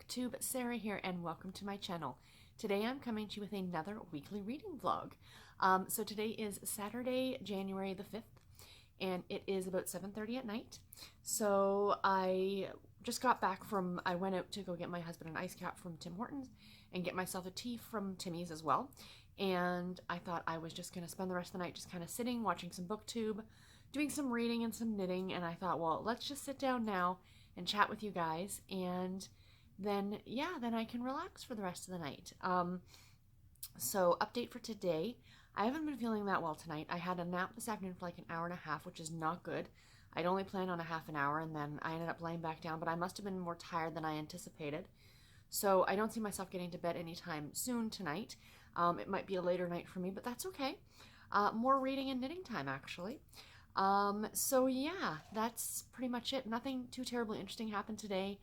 BookTube, Sarah here, and welcome to my channel. Today I'm coming to you with another weekly reading vlog. So today is Saturday, January the 5th, and it is about 7:30 at night. So I just got back from, I went out to go get my husband an ice cap from Tim Hortons and get myself a tea from Timmy's as well. And I thought I was just going to spend the rest of the night just kind of sitting, watching some BookTube, doing some reading and some knitting. And I thought, well, let's just sit down now and chat with you guys, and then I can relax for the rest of the night. So update for today. I haven't been feeling that well tonight. I had a nap this afternoon for like an hour and a half, which is not good. I'd only planned on a half an hour, and then I ended up laying back down, but I must have been more tired than I anticipated. So I don't see myself getting to bed anytime soon tonight. It might be a later night for me, but that's okay. More reading and knitting time, actually. So yeah, that's pretty much it. Nothing too terribly interesting happened today.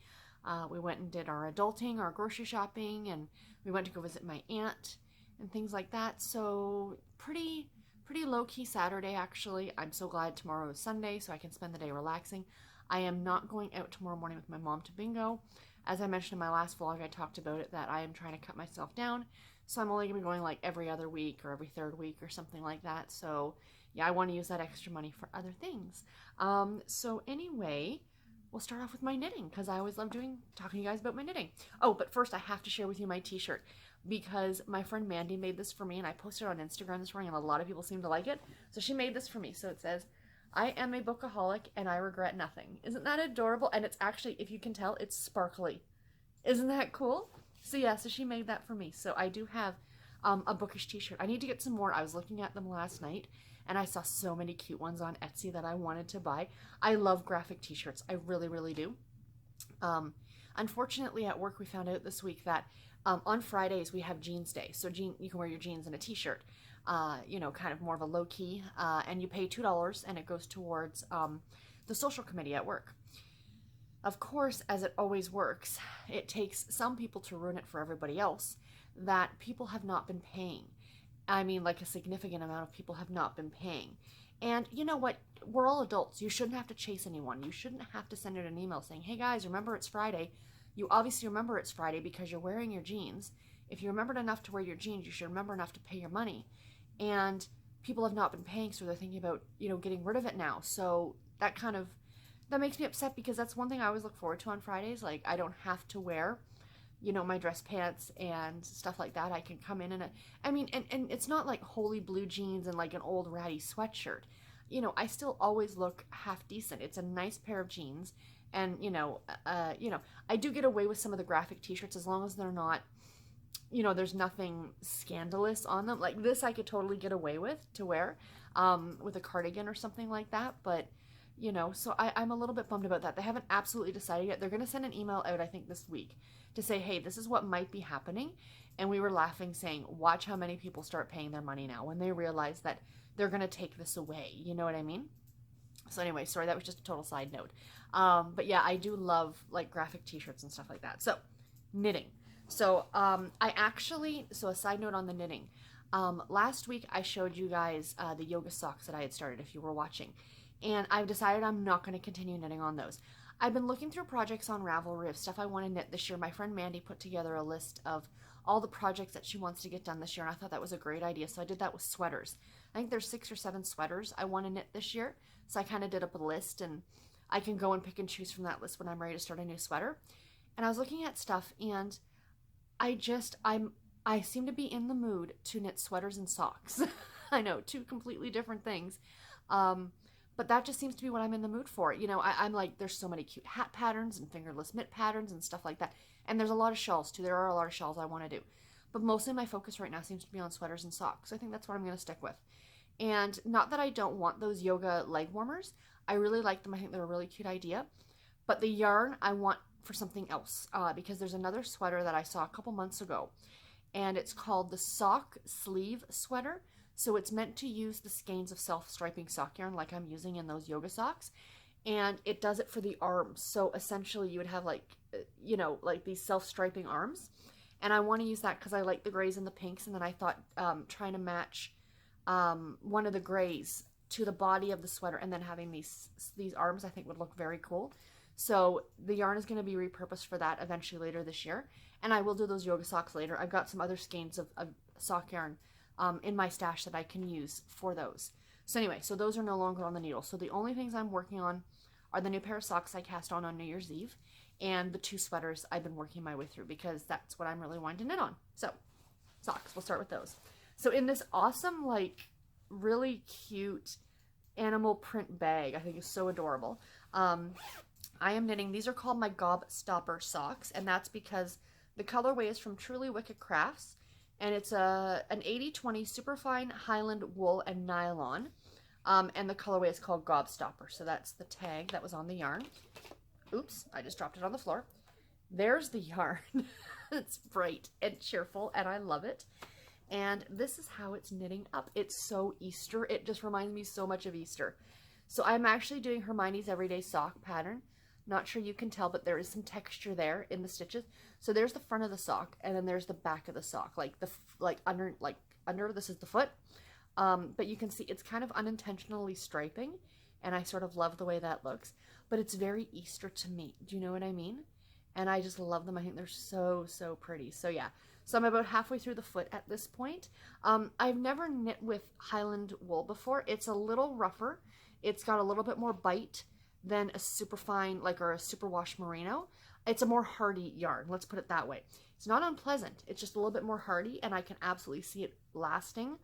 We went and did our adulting, our grocery shopping, and we went to go visit my aunt and things like that. So pretty low-key Saturday, actually. I'm so glad tomorrow is Sunday so I can spend the day relaxing. I am not going out tomorrow morning with my mom to bingo. As I mentioned in my last vlog, I talked about it, that I am trying to cut myself down. So I'm only going to be going like every other week or every third week or something like that. So yeah, I want to use that extra money for other things. So anyway, we'll start off with my knitting, because I always love talking to you guys about my knitting. Oh, but first I have to share with you my t-shirt, because my friend Mandy made this for me, and I posted it on Instagram this morning, and a lot of people seem to like it. So she made this for me. So it says, "I am a bookaholic and I regret nothing." Isn't that adorable? And it's actually, if you can tell, it's sparkly. Isn't that cool? So yeah, so she made that for me. So I do have a bookish t-shirt. I need to get some more. I was looking at them last night, and I saw so many cute ones on Etsy that I wanted to buy. I love graphic t-shirts. I really, really do. Unfortunately, at work, we found out this week that on Fridays we have jeans day. So you can wear your jeans and a t-shirt, you know, kind of more of a low key, and you pay $2 and it goes towards the social committee at work. Of course, as it always works, it takes some people to ruin it for everybody else, that people have not been paying. I mean, like a significant amount of people have not been paying. And you know what? We're all adults. You shouldn't have to chase anyone. You shouldn't have to send out an email saying, "Hey guys, remember it's Friday." You obviously remember it's Friday because you're wearing your jeans. If you remembered enough to wear your jeans, you should remember enough to pay your money. And people have not been paying, so they're thinking about, you know, getting rid of it now. So that makes me upset, because that's one thing I always look forward to on Fridays. Like, I don't have to wear, you know, my dress pants and stuff like that. I can come in and and it's not like holy blue jeans and like an old ratty sweatshirt. You know, I still always look half decent. It's a nice pair of jeans, and you know, I do get away with some of the graphic t-shirts as long as they're not, you know, there's nothing scandalous on them. Like this I could totally get away with to wear with a cardigan or something like that, but you know, so I'm a little bit bummed about that. They haven't absolutely decided yet. They're going to send an email out, I think, this week to say, hey, this is what might be happening. And we were laughing, saying, watch how many people start paying their money now when they realize that they're going to take this away. You know what I mean? So anyway, sorry, that was just a total side note. But yeah, I do love like graphic t-shirts and stuff like that. So knitting. So so a side note on the knitting. Last week I showed you guys the yoga socks that I had started, if you were watching. And I've decided I'm not going to continue knitting on those. I've been looking through projects on Ravelry of stuff I want to knit this year. My friend Mandy put together a list of all the projects that she wants to get done this year, and I thought that was a great idea. So I did that with sweaters. I think there's 6 or 7 sweaters I want to knit this year. So I kind of did up a list, and I can go and pick and choose from that list when I'm ready to start a new sweater. And I was looking at stuff, and I seem to be in the mood to knit sweaters and socks. I know, 2 completely different things. But that just seems to be what I'm in the mood for. You know, I'm like, there's so many cute hat patterns and fingerless mitt patterns and stuff like that. And there's a lot of shawls too. There are a lot of shawls I want to do. But mostly my focus right now seems to be on sweaters and socks. I think that's what I'm going to stick with. And not that I don't want those yoga leg warmers. I really like them. I think they're a really cute idea. But the yarn I want for something else. Because there's another sweater that I saw a couple months ago. And it's called the Sock Sleeve Sweater. So it's meant to use the skeins of self-striping sock yarn like I'm using in those yoga socks. And it does it for the arms. So essentially you would have like, you know, like these self-striping arms. And I want to use that because I like the grays and the pinks. And then I thought trying to match one of the grays to the body of the sweater and then having these arms I think would look very cool. So the yarn is going to be repurposed for that eventually later this year. And I will do those yoga socks later. I've got some other skeins of sock yarn in my stash that I can use for those. So anyway, so those are no longer on the needle. So the only things I'm working on are the new pair of socks I cast on New Year's Eve and the 2 sweaters I've been working my way through because that's what I'm really wanting to knit on. So socks, we'll start with those. So in this awesome, like really cute animal print bag, I think is so adorable. I am knitting, these are called my Gobstopper socks, and that's because the colorway is from Truly Wicked Crafts, and it's an 80/20 superfine Highland wool and nylon, and the colorway is called Gobstopper, so that's the tag that was on the yarn. Oops, I just dropped it on the floor. There's the yarn. It's bright and cheerful, and I love it. And this is how it's knitting up. It's so Easter. It just reminds me so much of Easter. So I'm actually doing Hermione's Everyday Sock pattern. Not sure you can tell, but there is some texture there in the stitches. So there's the front of the sock, and then there's the back of the sock, under this is the foot. But you can see it's kind of unintentionally striping, and I sort of love the way that looks. But it's very Easter to me. Do you know what I mean? And I just love them. I think they're so, so pretty. So yeah. So I'm about halfway through the foot at this point. I've never knit with Highland wool before. It's a little rougher. It's got a little bit more bite than a superfine, or a superwash merino. It's a more hardy yarn, let's put it that way. It's not unpleasant, it's just a little bit more hardy, and I can absolutely see it lasting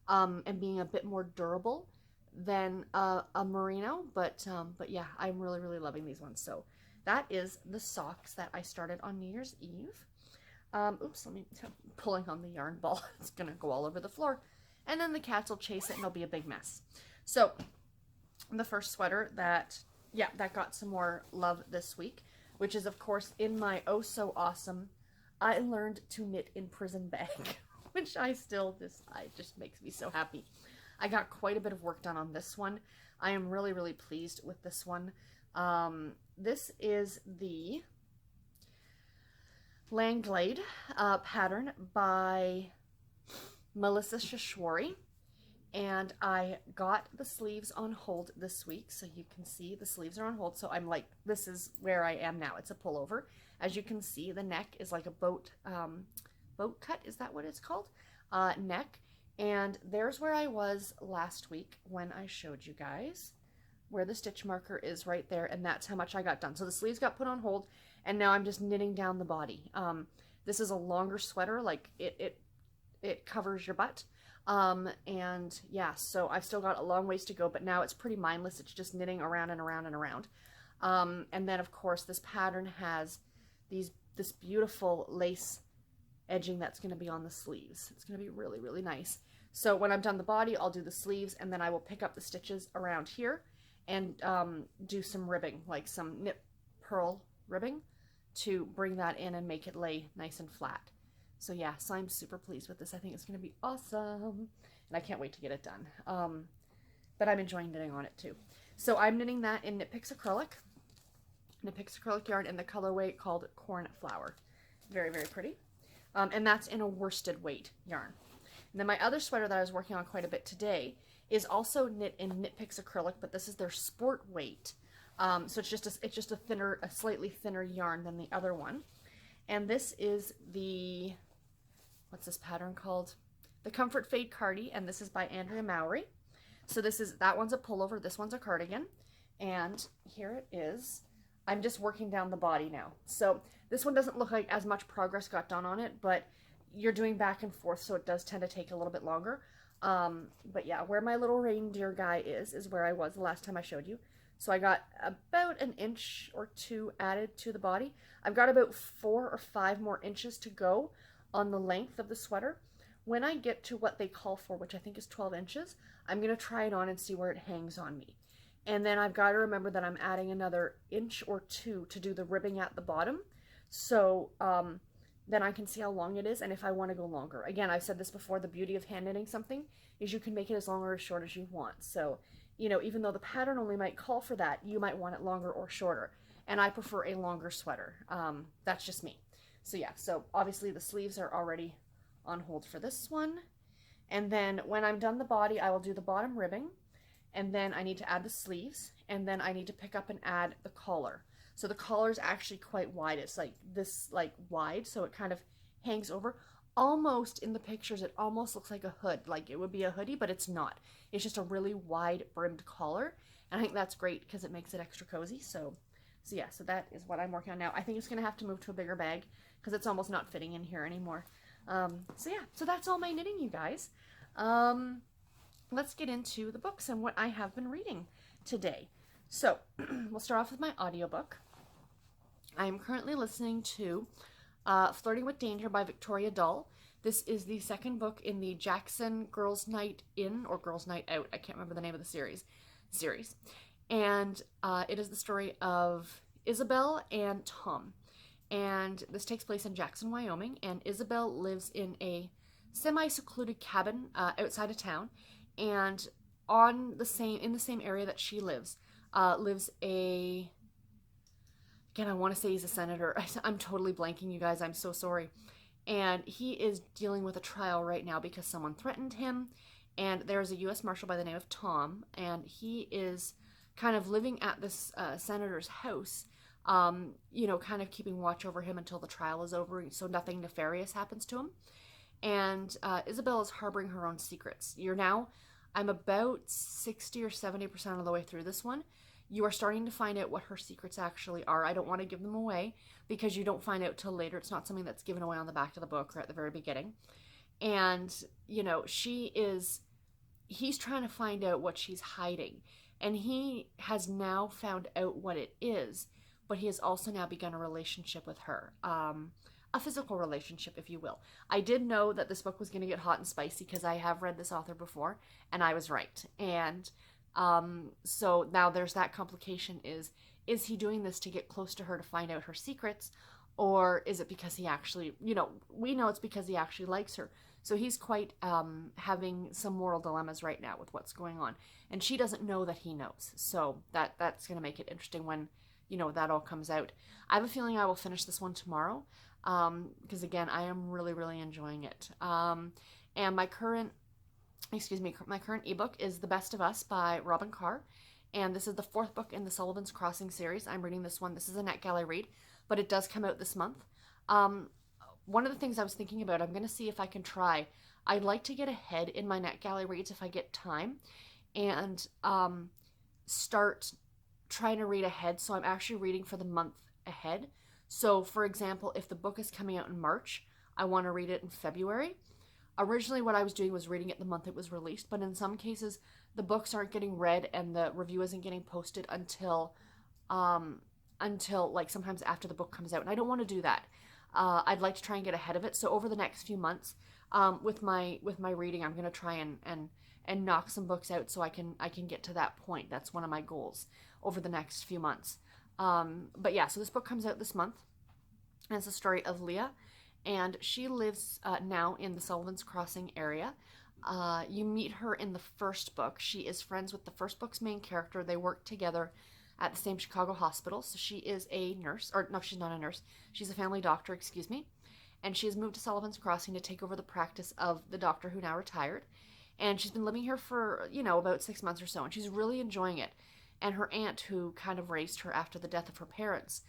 and being a bit more durable than a merino, but yeah, I'm really, really loving these ones. So that is the socks that I started on New Year's Eve. Oops, I'm pulling on the yarn ball. It's gonna go all over the floor. And then the cats will chase it and it'll be a big mess. So the first sweater that got some more love this week, which is of course in my oh so awesome I learned to knit in prison bag, which it just makes me so happy. I got quite a bit of work done on this one. I am really, really pleased with this one. This is the Langlade pattern by Melissa Shashwari, and I got the sleeves on hold this week, so you can see the sleeves are on hold. So I'm like, this is where I am now. It's a pullover. As you can see, the neck is like a boat cut, is that what it's called? Neck. And there's where I was last week when I showed you guys where the stitch marker is right there, and that's how much I got done. So the sleeves got put on hold, and now I'm just knitting down the body. This is a longer sweater, like it covers your butt. And yeah, so I've still got a long ways to go, but now it's pretty mindless. It's just knitting around and around and around. And then of course this pattern has this beautiful lace edging that's going to be on the sleeves. It's going to be really, really nice. So when I'm done the body, I'll do the sleeves, and then I will pick up the stitches around here and do some ribbing, like some knit purl ribbing, to bring that in and make it lay nice and flat. So yeah, so I'm super pleased with this. I think it's going to be awesome, and I can't wait to get it done. But I'm enjoying knitting on it too. So I'm knitting that in Knit Picks acrylic yarn in the colorway called Cornflower. Very, very pretty. And that's in a worsted weight yarn. And then my other sweater that I was working on quite a bit today is also knit in Knit Picks acrylic, but this is their sport weight. So it's just a slightly thinner yarn than the other one. And this is the, what's this pattern called? The Comfort Fade Cardi, and this is by Andrea Mowry. So that one's a pullover, this one's a cardigan, and here it is. I'm just working down the body now. So this one doesn't look like as much progress got done on it, but you're doing back and forth, so it does tend to take a little bit longer. But yeah, where my little reindeer guy is where I was the last time I showed you. So I got about 1 inch or 2 added to the body. I've got about 4 or 5 more inches to go on the length of the sweater. When I get to what they call for, which I think is 12 inches, I'm going to try it on and see where it hangs on me. And then I've got to remember that I'm adding another 1 inch or 2 to do the ribbing at the bottom. So then I can see how long it is and if I want to go longer. Again, I've said this before, the beauty of hand knitting something is you can make it as long or as short as you want. So, you know, even though the pattern only might call for that, you might want it longer or shorter. And I prefer a longer sweater. That's just me. So yeah, so obviously the sleeves are already on hold for this one. And then when I'm done the body, I will do the bottom ribbing. And then I need to add the sleeves. And then I need to pick up and add the collar. So the collar is actually quite wide. It's like this, like wide, so it kind of hangs over. Almost in the pictures, it almost looks like a hood, like it would be a hoodie, but it's not. It's just a really wide brimmed collar, and I think that's great because it makes it extra cozy. So yeah, so that is what I'm working on now. I think it's gonna have to move to a bigger bag because it's almost not fitting in here anymore. So yeah, so that's all my knitting, you guys. Let's get into the books and what I have been reading today. So we'll start off with my audiobook. I am currently listening to Flirting with Danger by Victoria Dahl. This is the second book in the Jackson Girls Night In or Girls Night Out. I can't remember the name of the series. And it is the story of Isabel and Tom. And this takes place in Jackson, Wyoming. And Isabel lives in a semi-secluded cabin outside of town. And in the same area that she lives a, again, I want to say he's a senator. I'm totally blanking, you guys. I'm so sorry. And he is dealing with a trial right now because someone threatened him. And there's a U.S. Marshal by the name of Tom. And he is kind of living at this senator's house, kind of keeping watch over him until the trial is over so nothing nefarious happens to him. And Isabel is harboring her own secrets. I'm about 60 or 70% of the way through this one. You are starting to find out what her secrets actually are. I don't want to give them away because you don't find out till later. It's not something that's given away on the back of the book or at the very beginning. And, he's trying to find out what she's hiding. And he has now found out what it is, but he has also now begun a relationship with her. A physical relationship, if you will. I did know that this book was going to get hot and spicy because I have read this author before, and I was right. And so now there's that complication is he doing this to get close to her to find out her secrets, or is it because he actually, we know it's because he actually likes her. So he's quite having some moral dilemmas right now with what's going on. And she doesn't know that he knows. So that's going to make it interesting when, that all comes out. I have a feeling I will finish this one tomorrow. Because again, I am really, really enjoying it. And my current ebook is The Best of Us by Robin Carr. And this is the fourth book in the Sullivan's Crossing series. I'm reading this one. This is a NetGalley read, but it does come out this month. One of the things I was thinking about, I'm going to see if I can try. I'd like to get ahead in my NetGalley reads if I get time and start trying to read ahead. So I'm actually reading for the month ahead. So, for example, if the book is coming out in March, I want to read it in February. Originally, what I was doing was reading it the month it was released, but in some cases, the books aren't getting read and the review isn't getting posted until like sometimes after the book comes out, and I don't want to do that. I'd like to try and get ahead of it. So over the next few months, with my reading, I'm going to try and knock some books out so I can get to that point. That's one of my goals over the next few months. But yeah, so this book comes out this month, and it's the story of Leah, and she lives now in the Sullivan's Crossing area. You meet her in the first book. She is friends with the first book's main character. They work together at the same Chicago hospital. So she is a nurse, or no, she's not a nurse. She's a family doctor, excuse me. And she has moved to Sullivan's Crossing to take over the practice of the doctor who now retired. And she's been living here for, about 6 months or so, and she's really enjoying it. And her aunt, who kind of raised her after the death of her parents,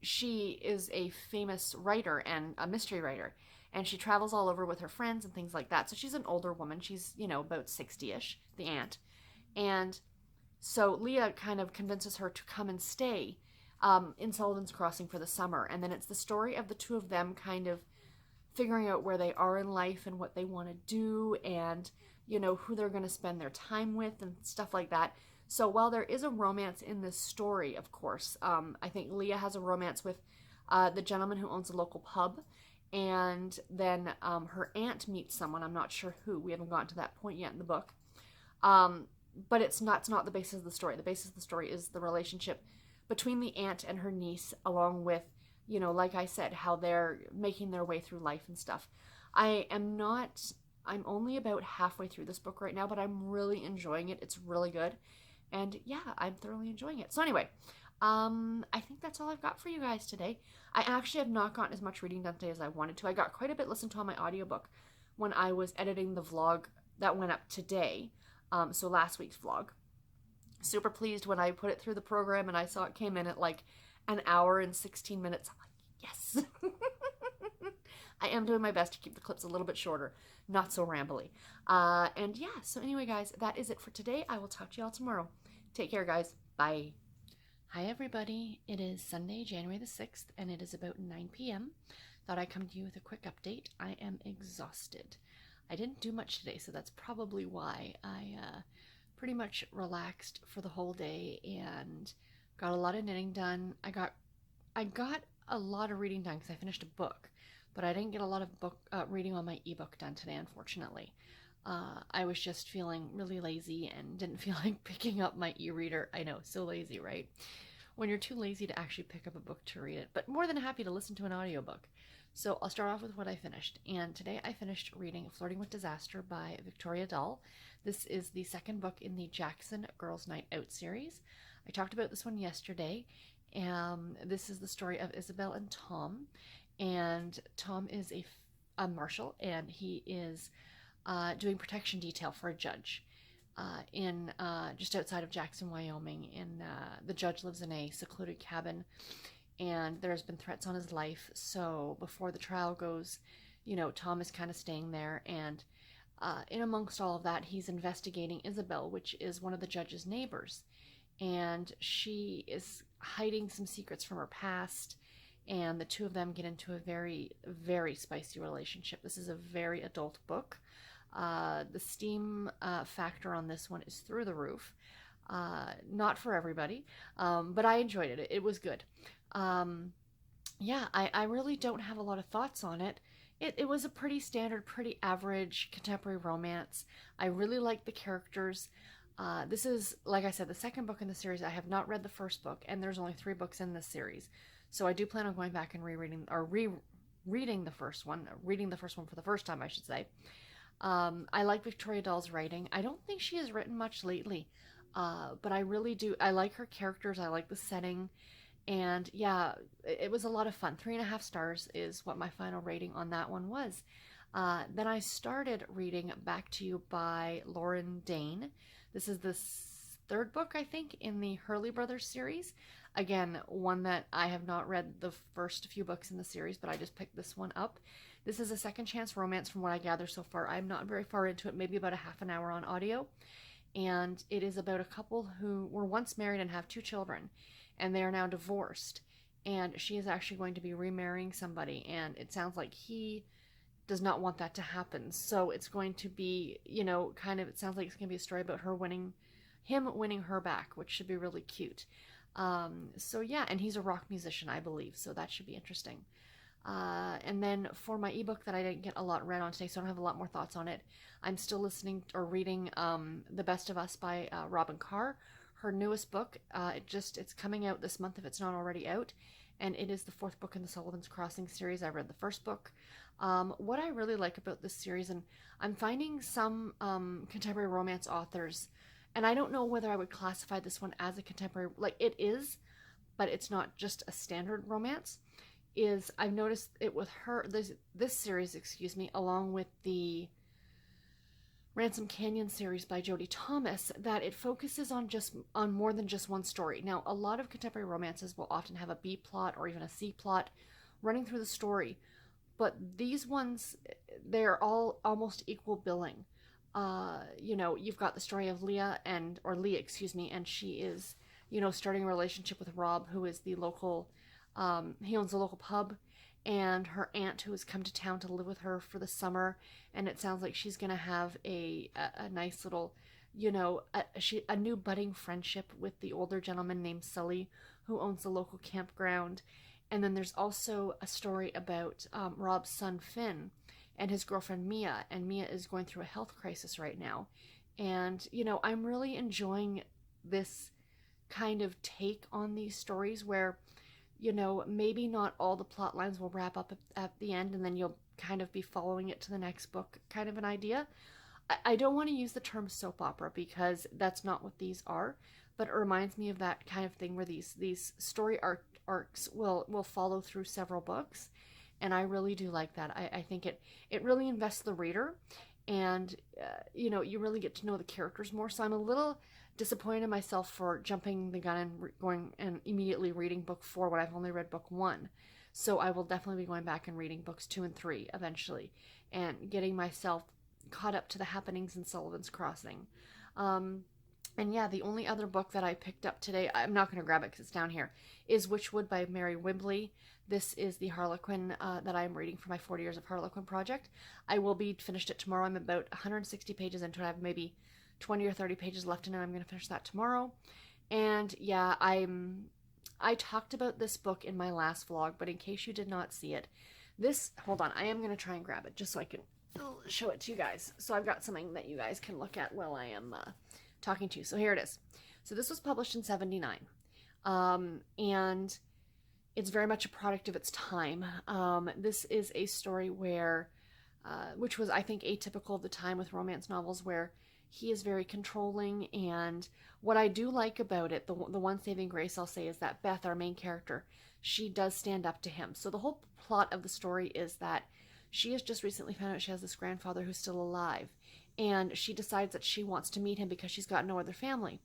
she is a famous writer and a mystery writer. And she travels all over with her friends and things like that. So she's an older woman. She's, about 60-ish, the aunt. And so Leah kind of convinces her to come and stay in Sullivan's Crossing for the summer. And then it's the story of the two of them kind of figuring out where they are in life and what they want to do and, who they're going to spend their time with and stuff like that. So while there is a romance in this story, of course, I think Leah has a romance with the gentleman who owns a local pub. And then her aunt meets someone. I'm not sure who. We haven't gotten to that point yet in the book. But it's not the basis of the story. The basis of the story is the relationship between the aunt and her niece, along with, like I said, how they're making their way through life and stuff. I'm only about halfway through this book right now, but I'm really enjoying it. It's really good. And yeah, I'm thoroughly enjoying it. So anyway, I think that's all I've got for you guys today. I actually have not gotten as much reading done today as I wanted to. I got quite a bit listened to on my audiobook when I was editing the vlog that went up today. So last week's vlog. Super pleased when I put it through the program and I saw it came in at like an hour and 16 minutes. I'm like, yes. I am doing my best to keep the clips a little bit shorter, not so rambly. And yeah, so anyway, guys, that is it for today. I will talk to y'all tomorrow. Take care, guys. Bye. Hi, everybody. It is Sunday, January the 6th, and it is about 9 p.m. Thought I'd come to you with a quick update. I am exhausted. I didn't do much today, so that's probably why. I pretty much relaxed for the whole day and got a lot of knitting done. I got a lot of reading done because I finished a book, but I didn't get a lot of book reading on my ebook done today, unfortunately. I was just feeling really lazy and didn't feel like picking up my e-reader. I know, so lazy, right? When you're too lazy to actually pick up a book to read it, but more than happy to listen to an audiobook. So I'll start off with what I finished. And today I finished reading Flirting with Disaster by Victoria Dahl. This is the second book in the Jackson Girls Night Out series. I talked about this one yesterday. This is the story of Isabel and Tom. And Tom is a marshal, and he is doing protection detail for a judge in just outside of Jackson, Wyoming. And the judge lives in a secluded cabin, and there's been threats on his life. So before the trial goes, Tom is kind of staying there, and in amongst all of that, he's investigating Isabel, which is one of the judge's neighbors, and she is hiding some secrets from her past, and the two of them get into a very, very spicy relationship. This is a very adult book. The steam factor on this one is through the roof. Not for everybody, but I enjoyed it. It was good. Yeah, I really don't have a lot of thoughts on it. It was a pretty standard, pretty average contemporary romance. I really like the characters. This is, like I said, the second book in the series. I have not read the first book, and there's only 3 books in this series. So I do plan on going back and rereading the first one, reading the first one for the first time, I should say. I like Victoria Dahl's writing. I don't think she has written much lately, but I really do. I like her characters. I like the setting. And yeah, it was a lot of fun. 3.5 stars is what my final rating on that one was. Then I started reading Back to You by Lauren Dane. This is the 3rd book, I think, in the Hurley Brothers series. Again, one that I have not read the first few books in the series, but I just picked this one up. This is a second chance romance from what I gather so far. I'm not very far into it, maybe about a half an hour on audio. And it is about a couple who were once married and have 2 children, and they are now divorced. And she is actually going to be remarrying somebody, and it sounds like he does not want that to happen. So it's going to be, it sounds like it's going to be a story about him winning her back, which should be really cute. So yeah, and he's a rock musician, I believe, so that should be interesting. And then for my ebook that I didn't get a lot read on today, so I don't have a lot more thoughts on it, I'm still listening or reading The Best of Us by Robin Carr, her newest book. It's coming out this month if it's not already out, and it is the 4th book in the Sullivan's Crossing series. I read the first book. What I really like about this series, and I'm finding some contemporary romance authors, and I don't know whether I would classify this one as a contemporary, like it is, but it's not just a standard romance, is I've noticed it with her, this series, along with the Ransom Canyon series by Jodie Thomas, that it focuses on more than just one story. Now, a lot of contemporary romances will often have a B plot or even a C plot running through the story, but these ones, they're all almost equal billing. You've got the story of Leah, and she is, starting a relationship with Rob, who is the local, he owns a local pub, and her aunt who has come to town to live with her for the summer, and it sounds like she's going to have a nice little, a new budding friendship with the older gentleman named Sully, who owns the local campground. And then there's also a story about Rob's son Finn and his girlfriend Mia, and Mia is going through a health crisis right now. And, I'm really enjoying this kind of take on these stories where, maybe not all the plot lines will wrap up at the end, and then you'll kind of be following it to the next book, kind of an idea. I don't want to use the term soap opera because that's not what these are, but it reminds me of that kind of thing where these story arcs will follow through several books, and I really do like that. I think it really invests the reader, and you really get to know the characters more. So I'm a little disappointed in myself for jumping the gun and going and immediately reading book 4 when I've only read book 1. So I will definitely be going back and reading books 2 and 3 eventually and getting myself caught up to the happenings in Sullivan's Crossing. And yeah, the only other book that I picked up today, I'm not going to grab it because it's down here, is Witchwood by Mary Wimbley. This is the Harlequin that I'm reading for my 40 Years of Harlequin project. I will be finished it tomorrow. I'm about 160 pages into it. I have maybe 20 or 30 pages left in it. I'm going to finish that tomorrow. And yeah, I talked about this book in my last vlog, but in case you did not see it, hold on, I am going to try and grab it just so I can show it to you guys. So I've got something that you guys can look at while I am talking to you. So here it is. So this was published in 79. And it's very much a product of its time. This is a story where, which was, I think, atypical of the time with romance novels, where he is very controlling. And what I do like about it, the one saving grace I'll say, is that Beth, our main character, she does stand up to him. So the whole plot of the story is that she has just recently found out she has this grandfather who's still alive. And she decides that she wants to meet him because she's got no other family.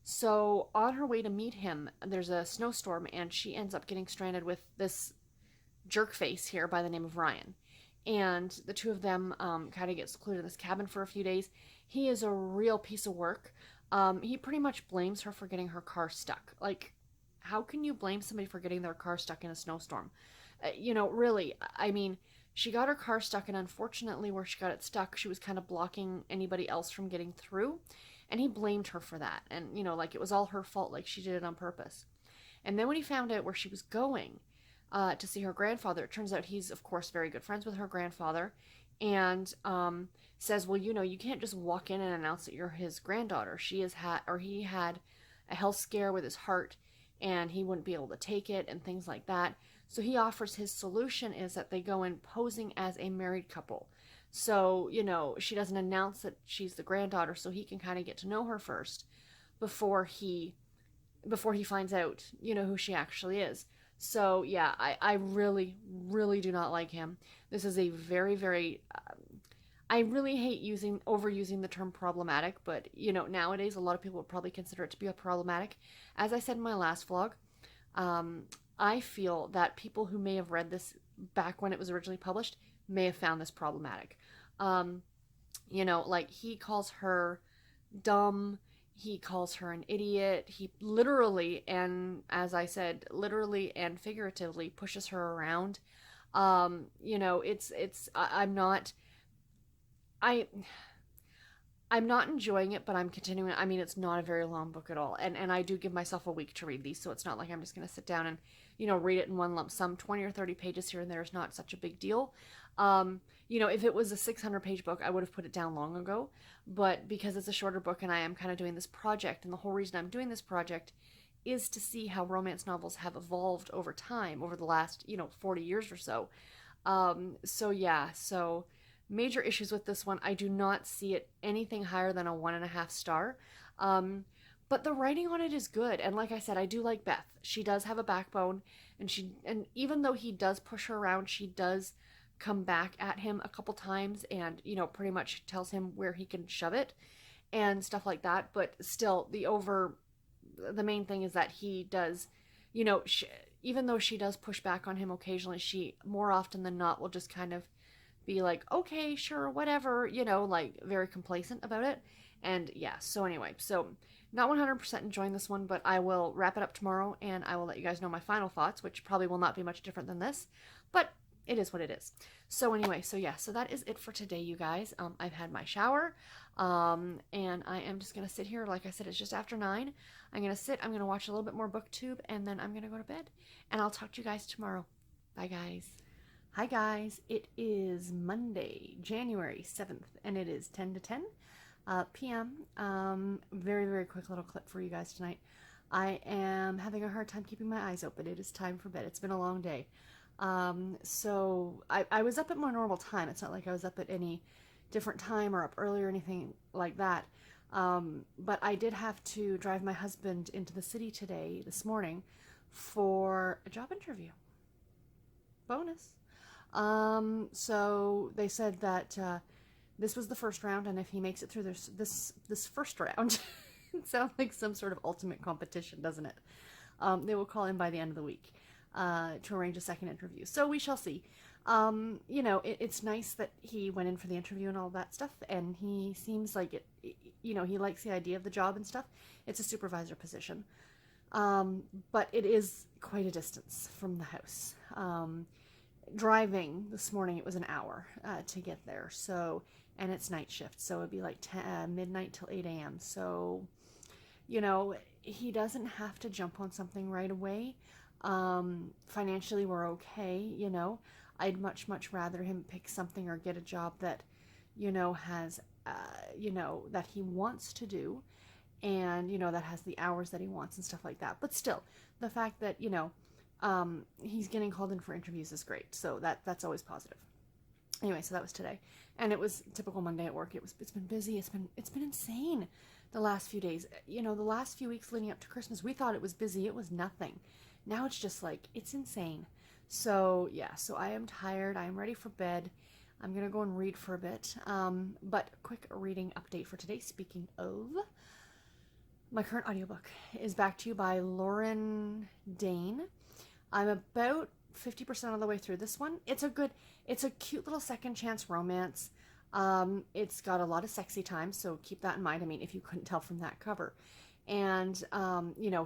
So on her way to meet him, there's a snowstorm, and she ends up getting stranded with this jerk face here by the name of Ryan. And the two of them kind of get secluded in this cabin for a few days. He is a real piece of work. He pretty much blames her for getting her car stuck. Like, how can you blame somebody for getting their car stuck in a snowstorm? Really, I mean, she got her car stuck, and unfortunately where she got it stuck, she was kind of blocking anybody else from getting through. And he blamed her for that. And, like it was all her fault, like she did it on purpose. And then when he found out where she was going to see her grandfather, it turns out he's, of course, very good friends with her grandfather. And says, well, you can't just walk in and announce that you're his granddaughter. He had a health scare with his heart, and he wouldn't be able to take it and things like that. So he offers his solution is that they go in posing as a married couple. So, she doesn't announce that she's the granddaughter, so he can kind of get to know her first before he finds out, who she actually is. So, yeah, I really, really do not like him. This is a very, very... I really hate overusing the term problematic, but, nowadays a lot of people would probably consider it to be a problematic. As I said in my last vlog, I feel that people who may have read this back when it was originally published may have found this problematic. Like he calls her dumb, he calls her an idiot, he literally, and as I said, literally and figuratively pushes her around. I'm not enjoying it, but I'm continuing. I mean, it's not a very long book at all. And I do give myself a week to read these, so it's not like I'm just going to sit down and, read it in one lump sum. 20 or 30 pages here and there is not such a big deal. If it was a 600-page book, I would have put it down long ago. But because it's a shorter book and I am kind of doing this project, and the whole reason I'm doing this project is to see how romance novels have evolved over time, over the last, 40 years or so. So major issues with this one. I do not see it anything higher than a 1.5 star. But the writing on it is good. And like I said, I do like Beth. She does have a backbone, and even though he does push her around, she does come back at him a couple times and, pretty much tells him where he can shove it and stuff like that. But still, the main thing is that he does, even though she does push back on him occasionally, she more often than not will just kind of be like, okay, sure, whatever, like very complacent about it. And yeah, so anyway, not 100% enjoying this one, but I will wrap it up tomorrow and I will let you guys know my final thoughts, which probably will not be much different than this, but it is what it is. So anyway, so that is it for today, you guys. I've had my shower, and I am just going to sit here. Like I said, it's just after 9. I'm going to sit, I'm going to watch a little bit more BookTube, and then I'm going to go to bed, and I'll talk to you guys tomorrow. Bye, guys. Hi, guys. It is Monday, January 7th, and it is 10 to 10 p.m. Very, very quick little clip for you guys tonight. I am having a hard time keeping my eyes open. It is time for bed. It's been a long day. So I was up at my normal time. It's not like I was up at any different time or up early or anything like that. But I did have to drive my husband into the city this morning, for a job interview. Bonus. So they said that, this was the first round, and if he makes it through this first round, It sounds like some sort of ultimate competition, doesn't it? They will call in by the end of the week to arrange a second interview. So we shall see. It's nice that he went in for the interview and all that stuff, and he seems like he likes the idea of the job and stuff. It's a supervisor position. But it is quite a distance from the house. Driving this morning, it was an hour to get there. So, and it's night shift, so it'd be like midnight till 8 a.m. So, he doesn't have to jump on something right away. Financially, we're okay. I'd much rather him pick something or get a job that, has, that he wants to do, and that has the hours that he wants and stuff like that. But still, the fact that he's getting called in for interviews is great, so that's always positive. Anyway, so that was today, and it was typical Monday at work. It's been busy. It's been insane the last few days. The last few weeks leading up to Christmas, we thought it was busy. It was nothing. Now it's just like, it's insane. So yeah, so I am tired. I am ready for bed. I'm gonna go and read for a bit. But quick reading update for today. Speaking of, my current audiobook is Back to You by Lauren Dane. I'm about 50% of the way through this one. It's a cute little second chance romance. It's got a lot of sexy time, so keep that in mind. I mean, if you couldn't tell from that cover. And,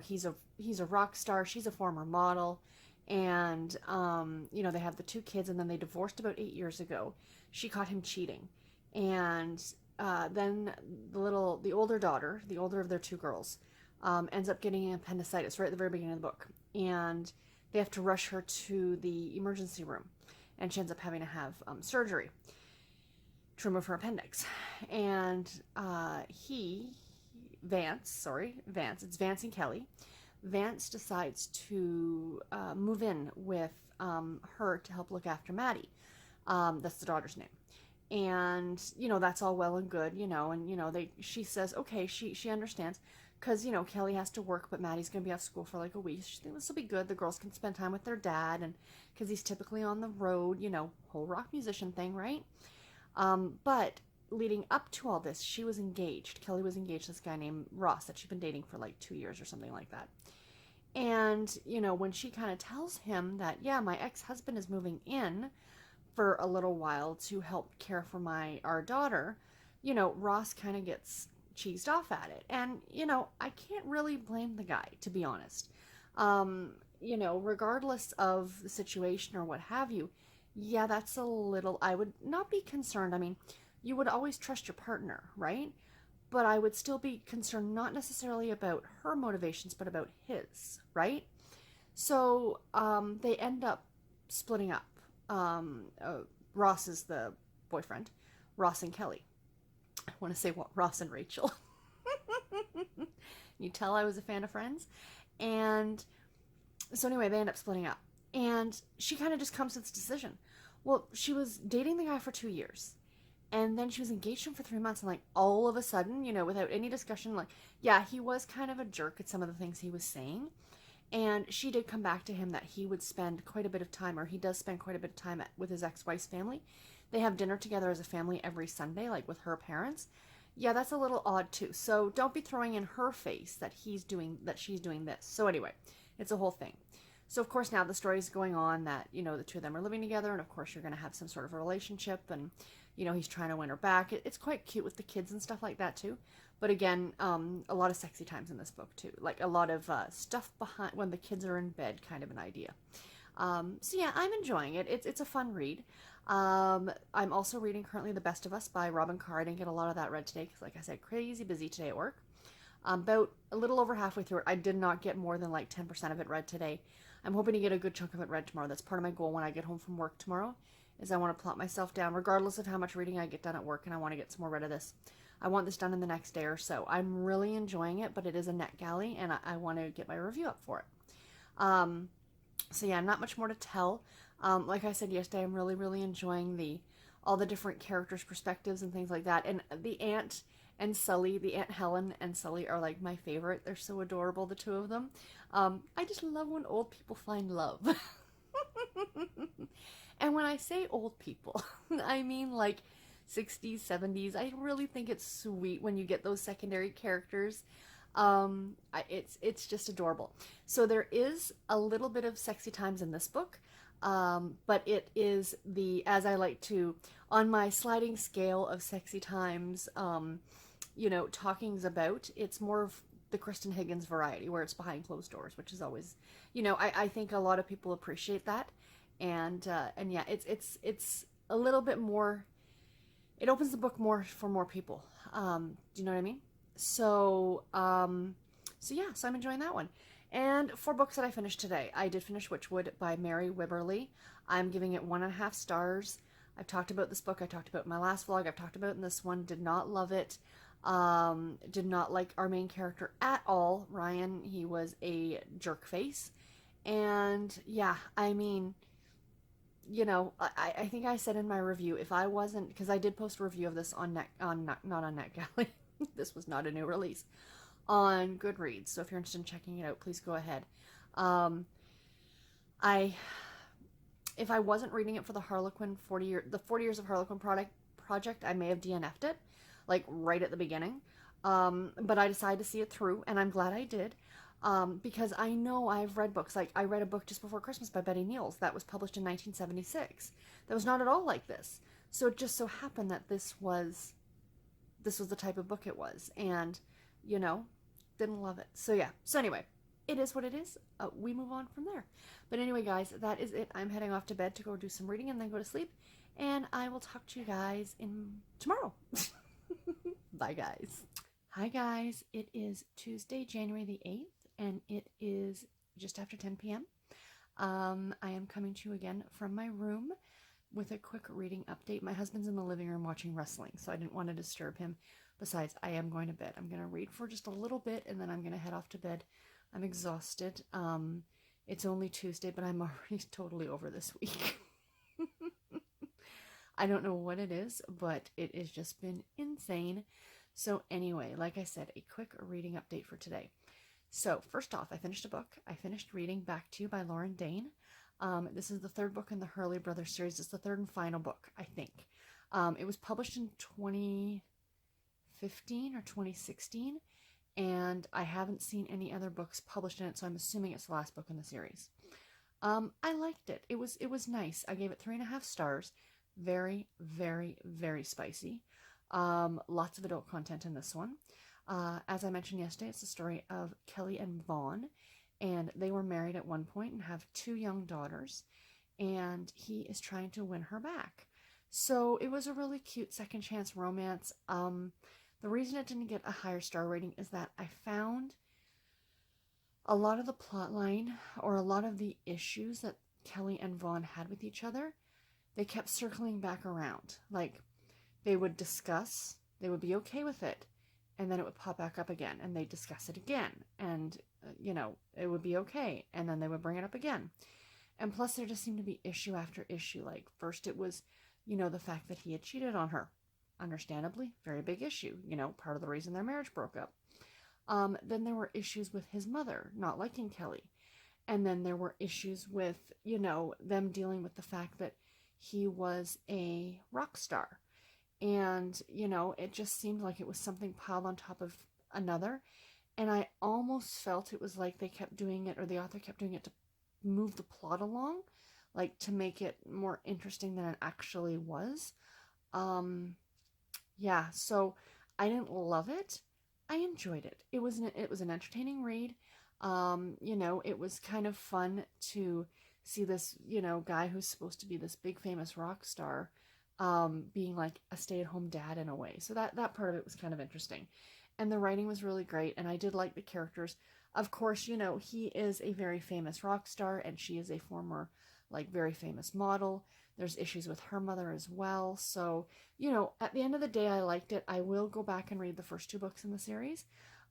he's a rock star. She's a former model. And, they have the 2 kids, and then they divorced about 8 years ago. She caught him cheating. And then the older daughter, the older of their 2 girls, ends up getting appendicitis right at the very beginning of the book. And they have to rush her to the emergency room. And she ends up having to have surgery to remove her appendix. And Vance, it's Vance and Kelly. Vance decides to move in with her to help look after Maddie. That's the daughter's name. And, that's all well and good, and, she says, okay, she understands, because, Kelly has to work, but Maddie's going to be off school for like a week. She thinks this will be good. The girls can spend time with their dad, and because he's typically on the road, whole rock musician thing, right? But leading up to all this, she was engaged. Kelly was engaged to this guy named Ross that she'd been dating for like 2 years or something like that. And, when she kind of tells him that, yeah, my ex-husband is moving in for a little while to help care for our daughter, Ross kind of gets cheesed off at it. And, I can't really blame the guy, to be honest. Regardless of the situation or what have you, yeah, that's a little, I would not be concerned. I mean, you would always trust your partner, right? But I would still be concerned not necessarily about her motivations, but about his, right? So they end up splitting up. Ross is the boyfriend, Ross and Kelly. I want to say what, Ross and Rachel. You tell I was a fan of Friends. And so anyway, they end up splitting up. And she kind of just comes to this decision. Well, she was dating the guy for 2 years. And then she was engaged to him for 3 months. And like all of a sudden, without any discussion, like, yeah, he was kind of a jerk at some of the things he was saying. And she did come back to him that he would spend quite a bit of time, or he does spend quite a bit of time with his ex-wife's family. They have dinner together as a family every Sunday, like with her parents. Yeah, that's a little odd too. So don't be throwing in her face that she's doing this. So anyway, it's a whole thing. So of course now the story is going on that, the 2 of them are living together, and of course you're going to have some sort of a relationship, and, he's trying to win her back. It's quite cute with the kids and stuff like that too. But again, a lot of sexy times in this book too. Like a lot of stuff behind when the kids are in bed, kind of an idea. So yeah, I'm enjoying it. It's a fun read. I'm also reading currently The Best of Us by Robin Carr. I didn't get a lot of that read today because, like I said, crazy busy today at work. About a little over halfway through it. I did not get more than like 10% of it read today. I'm hoping to get a good chunk of it read tomorrow. That's part of my goal when I get home from work tomorrow, is I want to plot myself down, regardless of how much reading I get done at work, and I want to get some more read of this. I want this done in the next day or so. I'm really enjoying it, but it is a NetGalley, and I want to get my review up for it. So yeah, not much more to tell. Like I said yesterday, I'm really enjoying all the different characters' perspectives and things like that. And the aunt and Sully, the Aunt Helen and Sully are like my favorite. They're so adorable, the 2 of them. I just love when old people find love. And when I say old people, I mean like 60s, 70s. I really think it's sweet when you get those secondary characters. It's just adorable. So there is a little bit of sexy times in this book, but it is as I like to, on my sliding scale of sexy times, talking's about, it's more of the Kristen Higgins variety where it's behind closed doors, which is always, I think a lot of people appreciate that. And yeah, it's a little bit more, it opens the book more for more people. Do you know what I mean? So yeah, so I'm enjoying that one. And 4 books that I finished today. I did finish Witchwood by Mary Wibberley. I'm giving it 1.5 stars. I've talked about this book. I talked about in my last vlog. I've talked about in this one. Did not love it. Did not like our main character at all. Ryan, he was a jerk face. And yeah, I mean, I think I said in my review, if I wasn't, because I did post a review of this on not on NetGalley. This was not a new release, on Goodreads. So if you're interested in checking it out, please go ahead. I If I wasn't reading it for the Harlequin 40 years of Harlequin project, I may have DNF'd it, like right at the beginning. But I decided to see it through, and I'm glad I did. Because I know I've read books. Like, I read a book just before Christmas by Betty Niels that was published in 1976. That was not at all like this. So it just so happened that this was the type of book it was. And, didn't love it. So yeah. So anyway, it is what it is. We move on from there. But anyway, guys, that is it. I'm heading off to bed to go do some reading and then go to sleep. And I will talk to you guys tomorrow. Bye, guys. Hi, guys. It is Tuesday, January the 8th. And it is just after 10 p.m. I am coming to you again from my room with a quick reading update. My husband's in the living room watching wrestling, so I didn't want to disturb him. Besides, I am going to bed. I'm going to read for just a little bit, and then I'm going to head off to bed. I'm exhausted. It's only Tuesday, but I'm already totally over this week. I don't know what it is, but it has just been insane. So anyway, like I said, a quick reading update for today. So first off, I finished a book. I finished reading Back to You by Lauren Dane. This is the 3rd book in the Hurley Brothers series. It's the 3rd and final book, I think. It was published in 2015 or 2016, and I haven't seen any other books published in it, so I'm assuming it's the last book in the series. I liked it. It was nice. I gave it 3.5 stars. Very, very, very spicy. Lots of adult content in this one. As I mentioned yesterday, it's the story of Kelly and Vaughn, and they were married at one point and have 2 young daughters, and he is trying to win her back. So it was a really cute second chance romance. The reason it didn't get a higher star rating is that I found a lot of the plot line, or a lot of the issues that Kelly and Vaughn had with each other, they kept circling back around. Like, they would discuss, they would be okay with it, and then it would pop back up again, and they'd discuss it again, and, it would be okay, and then they would bring it up again. And plus, there just seemed to be issue after issue. Like, first it was, the fact that he had cheated on her. Understandably, very big issue, part of the reason their marriage broke up. Then there were issues with his mother not liking Kelly. And then there were issues with, them dealing with the fact that he was a rock star. And, it just seemed like it was something piled on top of another. And I almost felt it was like they kept doing it, or the author kept doing it to move the plot along, like to make it more interesting than it actually was. Yeah, so I didn't love it. I enjoyed it. It was an entertaining read. It was kind of fun to see this, guy who's supposed to be this big famous rock star, being like a stay-at-home dad in a way. So that part of it was kind of interesting. And the writing was really great, and I did like the characters. Of course, he is a very famous rock star, and she is a former, very famous model. There's issues with her mother as well. So, at the end of the day, I liked it. I will go back and read the first 2 books in the series.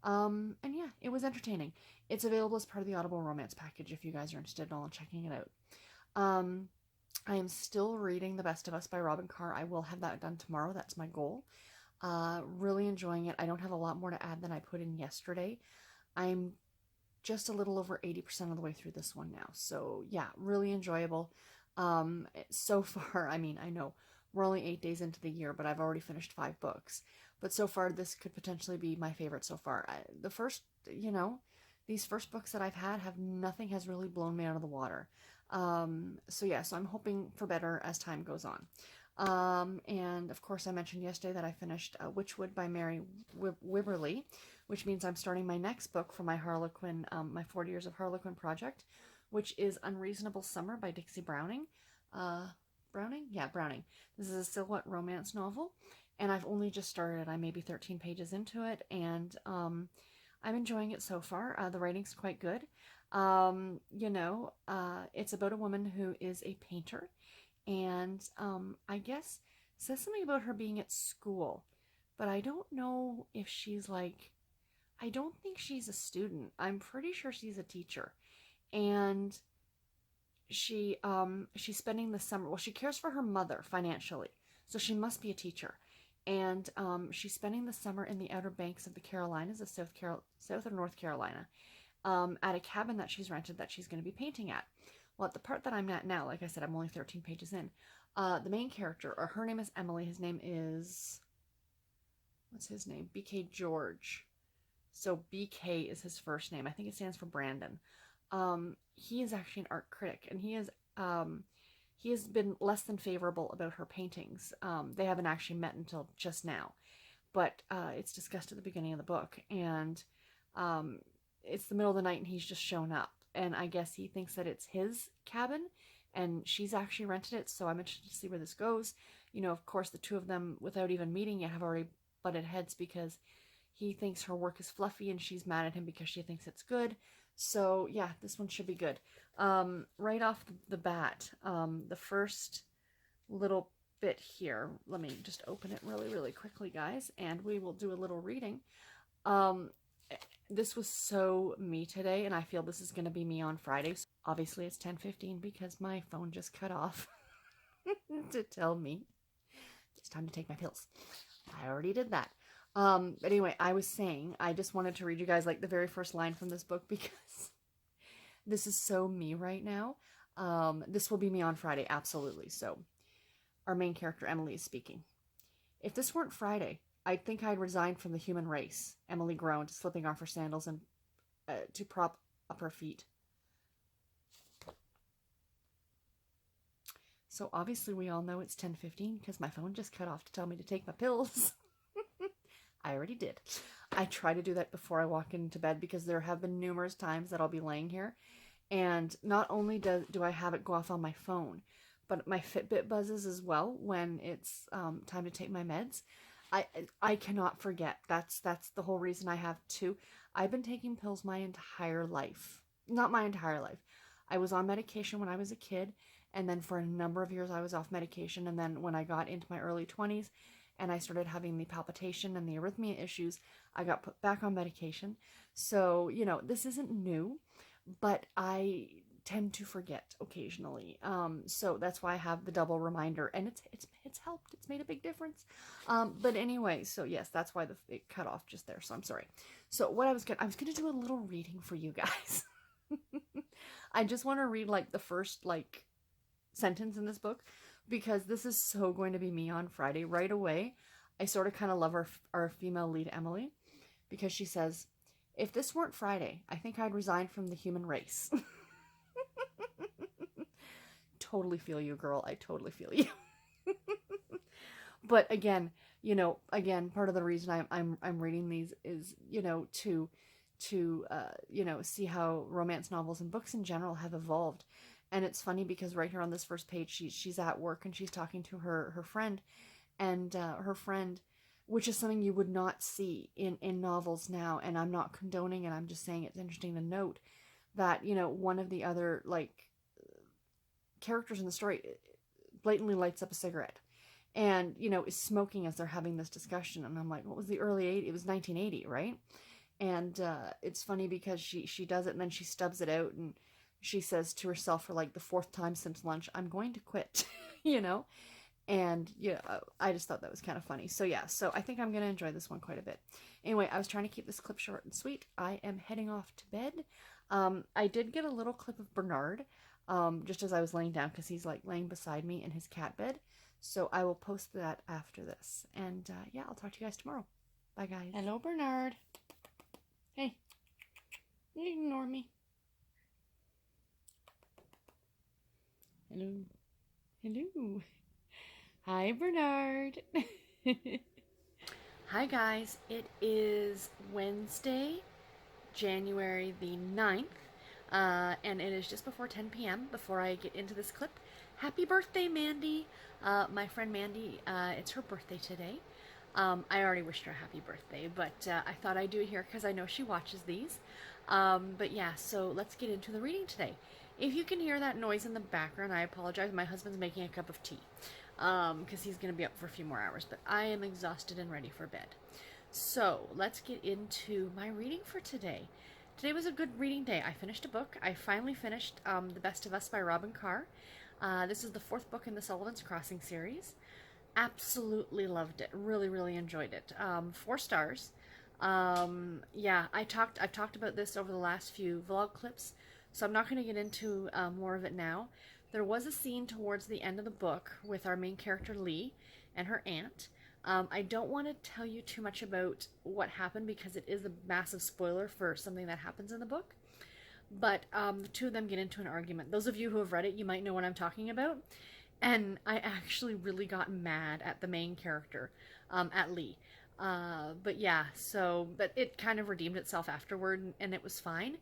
And yeah, it was entertaining. It's available as part of the Audible romance package if you guys are interested in all in checking it out. I am still reading The Best of Us by Robin Carr. I will have that done tomorrow. That's my goal. Really enjoying it. I don't have a lot more to add than I put in yesterday. I'm just a little over 80% of the way through this one now. So yeah, really enjoyable. So far, I mean, I know we're only 8 days into the year, but I've already finished 5 books. But so far, this could potentially be my favorite so far. The first, these first books that I've had have nothing has really blown me out of the water. So yeah, so I'm hoping for better as time goes on. And of course, I mentioned yesterday that I finished Witchwood by Mary Wibberley, which means I'm starting my next book for my Harlequin, my 40 Years of Harlequin project, which is Unreasonable Summer by Dixie Browning. Browning? Yeah, Browning. This is a silhouette romance novel, and I've only just started. I'm maybe 13 pages into it, and I'm enjoying it so far. The writing's quite good. It's about a woman who is a painter, and I guess says something about her being at school, but I don't know if she's like, I don't think she's a student. I'm pretty sure she's a teacher, and she's spending the summer. Well, she cares for her mother financially, so she must be a teacher. And she's spending the summer in the Outer Banks of the Carolinas, of South or North Carolina, at a cabin that she's rented that she's going to be painting at. Well, at the part that I'm at now, like I said, I'm only 13 pages in. The main character, or her name is Emily. His name is, what's his name? BK George. So BK is his first name. I think it stands for Brandon. He is actually an art critic, and he has been less than favorable about her paintings. They haven't actually met until just now, but it's discussed at the beginning of the book, and it's the middle of the night, and he's just shown up, and I guess he thinks that it's his cabin, and she's actually rented it, so I'm interested to see where this goes. Of course, the two of them, without even meeting yet, have already butted heads because he thinks her work is fluffy, and she's mad at him because she thinks it's good. So yeah, this one should be good. Right off the bat, the first little bit here, let me just open it really, really quickly, guys, and we will do a little reading. This was so me today, and I feel this is going to be me on Friday. So obviously, it's 10:15 because my phone just cut off to tell me it's time to take my pills. I already did that. But anyway, I was saying, I just wanted to read you guys like the very first line from this book because this is so me right now. This will be me on Friday, absolutely. So our main character, Emily, is speaking. If this weren't Friday, I'd think I'd resigned from the human race, Emily groaned, slipping off her sandals and to prop up her feet. So obviously we all know it's 10:15 because my phone just cut off to tell me to take my pills. I already did. I try to do that before I walk into bed because there have been numerous times that I'll be laying here, and not only do I have it go off on my phone, but my Fitbit buzzes as well when it's time to take my meds. I cannot forget. That's the whole reason I have two. I've been taking pills my entire life. Not my entire life. I was on medication when I was a kid, and then for a number of years I was off medication, and then when I got into my early 20s, and I started having the palpitation and the arrhythmia issues, I got put back on medication. So, this isn't new, but I tend to forget occasionally. So that's why I have the double reminder, and it's helped. It's made a big difference. But anyway, so yes, that's why it cut off just there. So I'm sorry. So what I was gonna do a little reading for you guys. I just want to read like the first sentence in this book, because this is so going to be me on Friday right away. I sort of kind of love our female lead, Emily, because she says, if this weren't Friday, I think I'd resign from the human race. Totally feel you, girl. I totally feel you. But again, part of the reason I'm reading these is, to see how romance novels and books in general have evolved. And it's funny because right here on this first page, she's at work and she's talking to her friend, and her friend, which is something you would not see in novels now. And I'm not condoning it. I'm just saying it's interesting to note that, one of the other characters in the story blatantly lights up a cigarette and, is smoking as they're having this discussion. And I'm like, what was the early 80s? It was 1980, right? And it's funny because she does it and then she stubs it out and she says to herself for the fourth time since lunch, I'm going to quit, and I just thought that was kind of funny. So yeah, so I think I'm going to enjoy this one quite a bit. Anyway, I was trying to keep this clip short and sweet. I am heading off to bed. I did get a little clip of Bernard, just as I was laying down, because he's laying beside me in his cat bed. So I will post that after this. And yeah, I'll talk to you guys tomorrow. Bye, guys. Hello, Bernard. Hey, you ignore me. Hello. Hello. Hi, Bernard. Hi, guys. It is Wednesday, January the 9th, and it is just before 10 p.m. Before I get into this clip, happy birthday, Mandy. My friend Mandy, it's her birthday today. I already wished her a happy birthday, but I thought I'd do it here because I know she watches these. But yeah, so let's get into the reading today. If you can hear that noise in the background, I apologize. My husband's making a cup of tea because he's going to be up for a few more hours, but I am exhausted and ready for bed. So let's get into my reading for today. Today was a good reading day. I finished a book. I finally finished The Best of Us by Robin Carr. This is the 4th book in the Sullivan's Crossing series. Absolutely loved it. Really, really enjoyed it. 4 stars. Yeah, I've talked about this over the last few vlog clips, so I'm not going to get into more of it now. There was a scene towards the end of the book with our main character Lee and her aunt. I don't want to tell you too much about what happened because it is a massive spoiler for something that happens in the book. But the two of them get into an argument. Those of you who have read it, you might know what I'm talking about. And I actually really got mad at the main character, at Lee. But yeah, but it kind of redeemed itself afterward, and it was fine.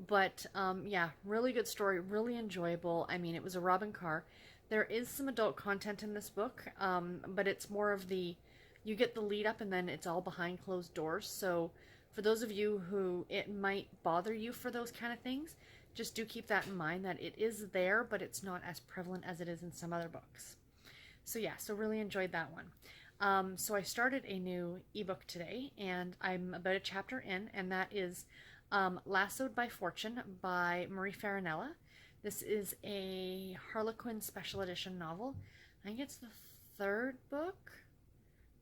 But yeah, really good story, really enjoyable. I mean, it was a Robin Carr. There is some adult content in this book, but it's more of you get the lead up and then it's all behind closed doors. So for those of you who it might bother you for those kind of things, just do keep that in mind that it is there, but it's not as prevalent as it is in some other books. So yeah, so really enjoyed that one. So I started a new ebook today, and I'm about a chapter in, and that is Lassoed by Fortune by Marie Farinella. This is a Harlequin special edition novel. I think it's the 3rd book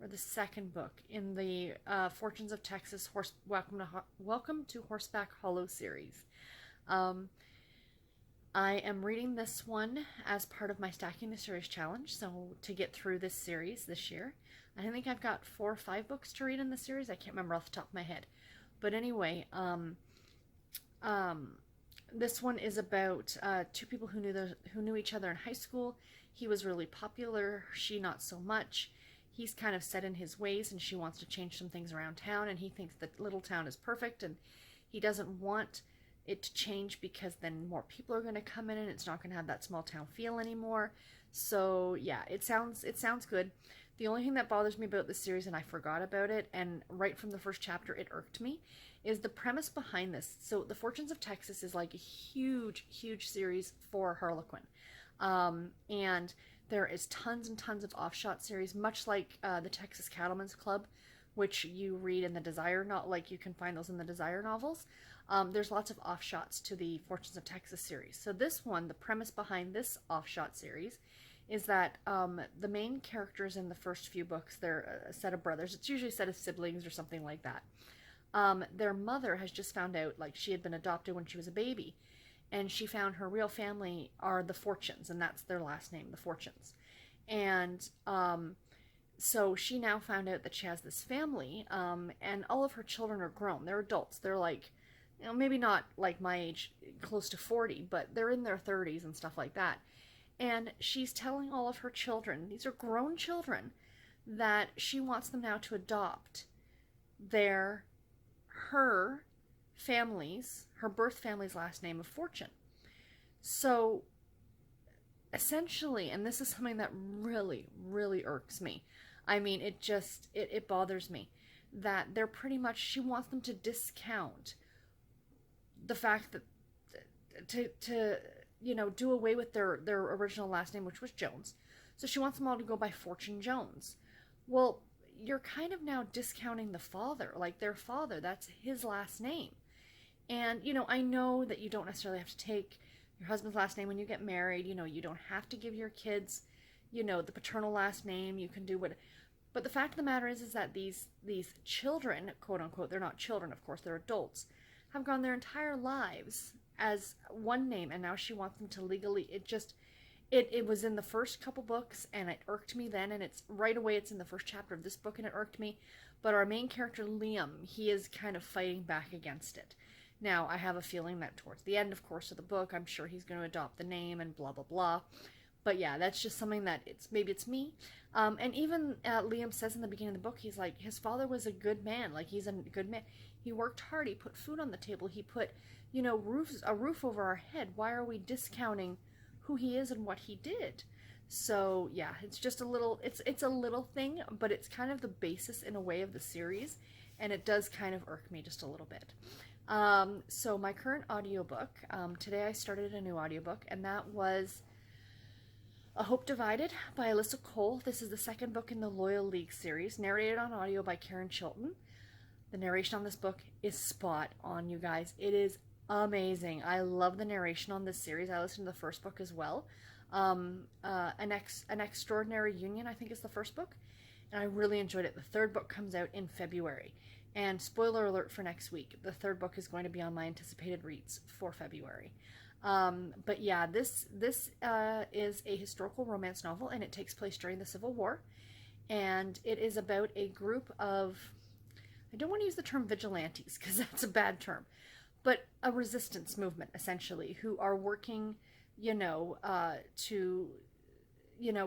or the 2nd book in the Fortunes of Texas Welcome to Horseback Hollow series. I am reading this one as part of my Stacking the Series challenge, so to get through this series this year. I think I've got 4 or 5 books to read in the series. I can't remember off the top of my head. But anyway, this one is about 2 people who knew each other in high school. He was really popular, she not so much. He's kind of set in his ways, and she wants to change some things around town, and he thinks that little town is perfect, and he doesn't want it to change because then more people are going to come in, and it's not going to have that small town feel anymore. So yeah, it sounds good. The only thing that bothers me about this series, and I forgot about it, and right from the first chapter it irked me, is the premise behind this. So The Fortunes of Texas is like a huge, huge series for Harlequin. And there is tons and tons of offshot series, much like the Texas Cattlemen's Club, which you read in the Desire, not like you can find those in the Desire novels. There's lots of offshots to the Fortunes of Texas series. So this one, the premise behind this offshot series is that the main characters in the first few books, they're a set of brothers. It's usually a set of siblings or something like that. Their mother has just found out, like, she had been adopted when she was a baby, and she found her real family are the Fortunes, and that's their last name, the Fortunes. And so she now found out that she has this family, and all of her children are grown. They're adults. They're like, maybe not like my age, close to 40, but they're in their 30s and stuff like that. And she's telling all of her children, these are grown children, that she wants them now to adopt her birth family's last name of Fortune. So essentially, and this is something that really, really irks me. I mean, it bothers me that they're pretty much, she wants them to discount the fact that to do away with their original last name, which was Jones. So she wants them all to go by Fortune Jones. Well, you're kind of now discounting the father, like their father, that's his last name. And, I know that you don't necessarily have to take your husband's last name when you get married. You don't have to give your kids, the paternal last name. You can do what. But the fact of the matter is that these children, quote unquote, they're not children, of course, they're adults, have gone their entire lives as one name, and now she wants them to legally. it was in the first couple books, and it irked me then, and it's right away, it's in the first chapter of this book, and it irked me. But our main character, Liam, he is kind of fighting back against it. Now, I have a feeling that towards the end, of course, of the book, I'm sure he's going to adopt the name and blah, blah, blah. But yeah, that's just something that maybe it's me. And even Liam says in the beginning of the book, he's like, his father was a good man. Like, he's a good man. He worked hard. He put food on the table. He put, a roof over our head. Why are we discounting who he is and what he did? So yeah, it's just a little, it's a little thing, but it's kind of the basis in a way of the series, and it does kind of irk me just a little bit. So my current audiobook, today I started a new audiobook, and that was A Hope Divided by Alyssa Cole. This is the second book in the Loyal League series, narrated on audio by Karen Chilton. The narration on this book is spot on, you guys. It is amazing. I love the narration on this series. I listened to the first book as well. An Extraordinary Union, I think, is the first book, and I really enjoyed it. The third book comes out in February, and spoiler alert for next week, the third book is going to be on my anticipated reads for February. But yeah, this is a historical romance novel, and it takes place during the Civil War, and it is about a group of, I don't want to use the term vigilantes because that's a bad term, but a resistance movement, essentially, who are working, to,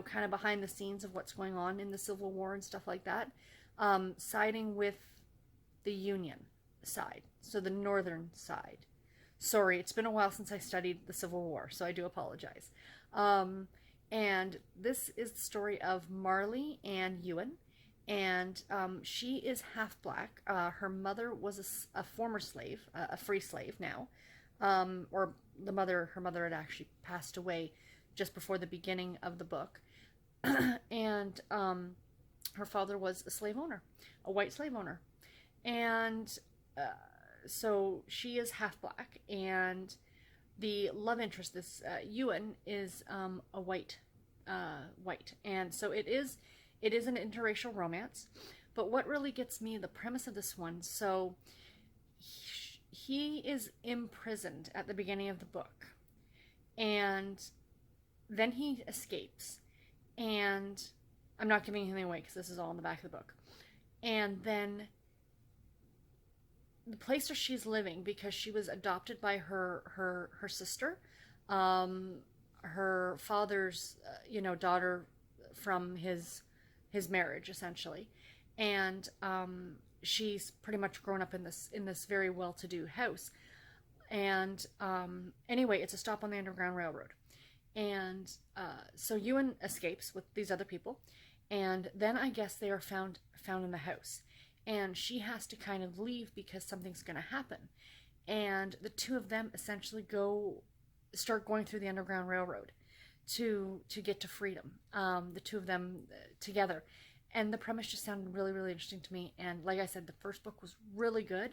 kind of behind the scenes of what's going on in the Civil War and stuff like that, siding with the Union side, so the northern side. Sorry, it's been a while since I studied the Civil War, so I do apologize. And this is the story of Marley Ann Ewan, and she is half black. Her mother was a former slave, a free slave now, or her mother had actually passed away just before the beginning of the book, and her father was a slave owner, a white slave owner, and so she is half black, and the love interest, this Ewan, is a white, and so it is an interracial romance. But what really gets me, the premise of this one, so he is imprisoned at the beginning of the book, and then he escapes, and I'm not giving anything away because this is all in the back of the book. And then the place where she's living, because she was adopted by her sister, her father's daughter from his marriage, essentially, and she's pretty much grown up in this very well-to-do house. And anyway, it's a stop on the Underground Railroad, and so Ewan escapes with these other people, and then I guess they are found in the house, and she has to kind of leave because something's going to happen, and the two of them essentially start going through the Underground Railroad to get to freedom, the two of them together. And the premise just sounded really, really interesting to me. And like I said, the first book was really good.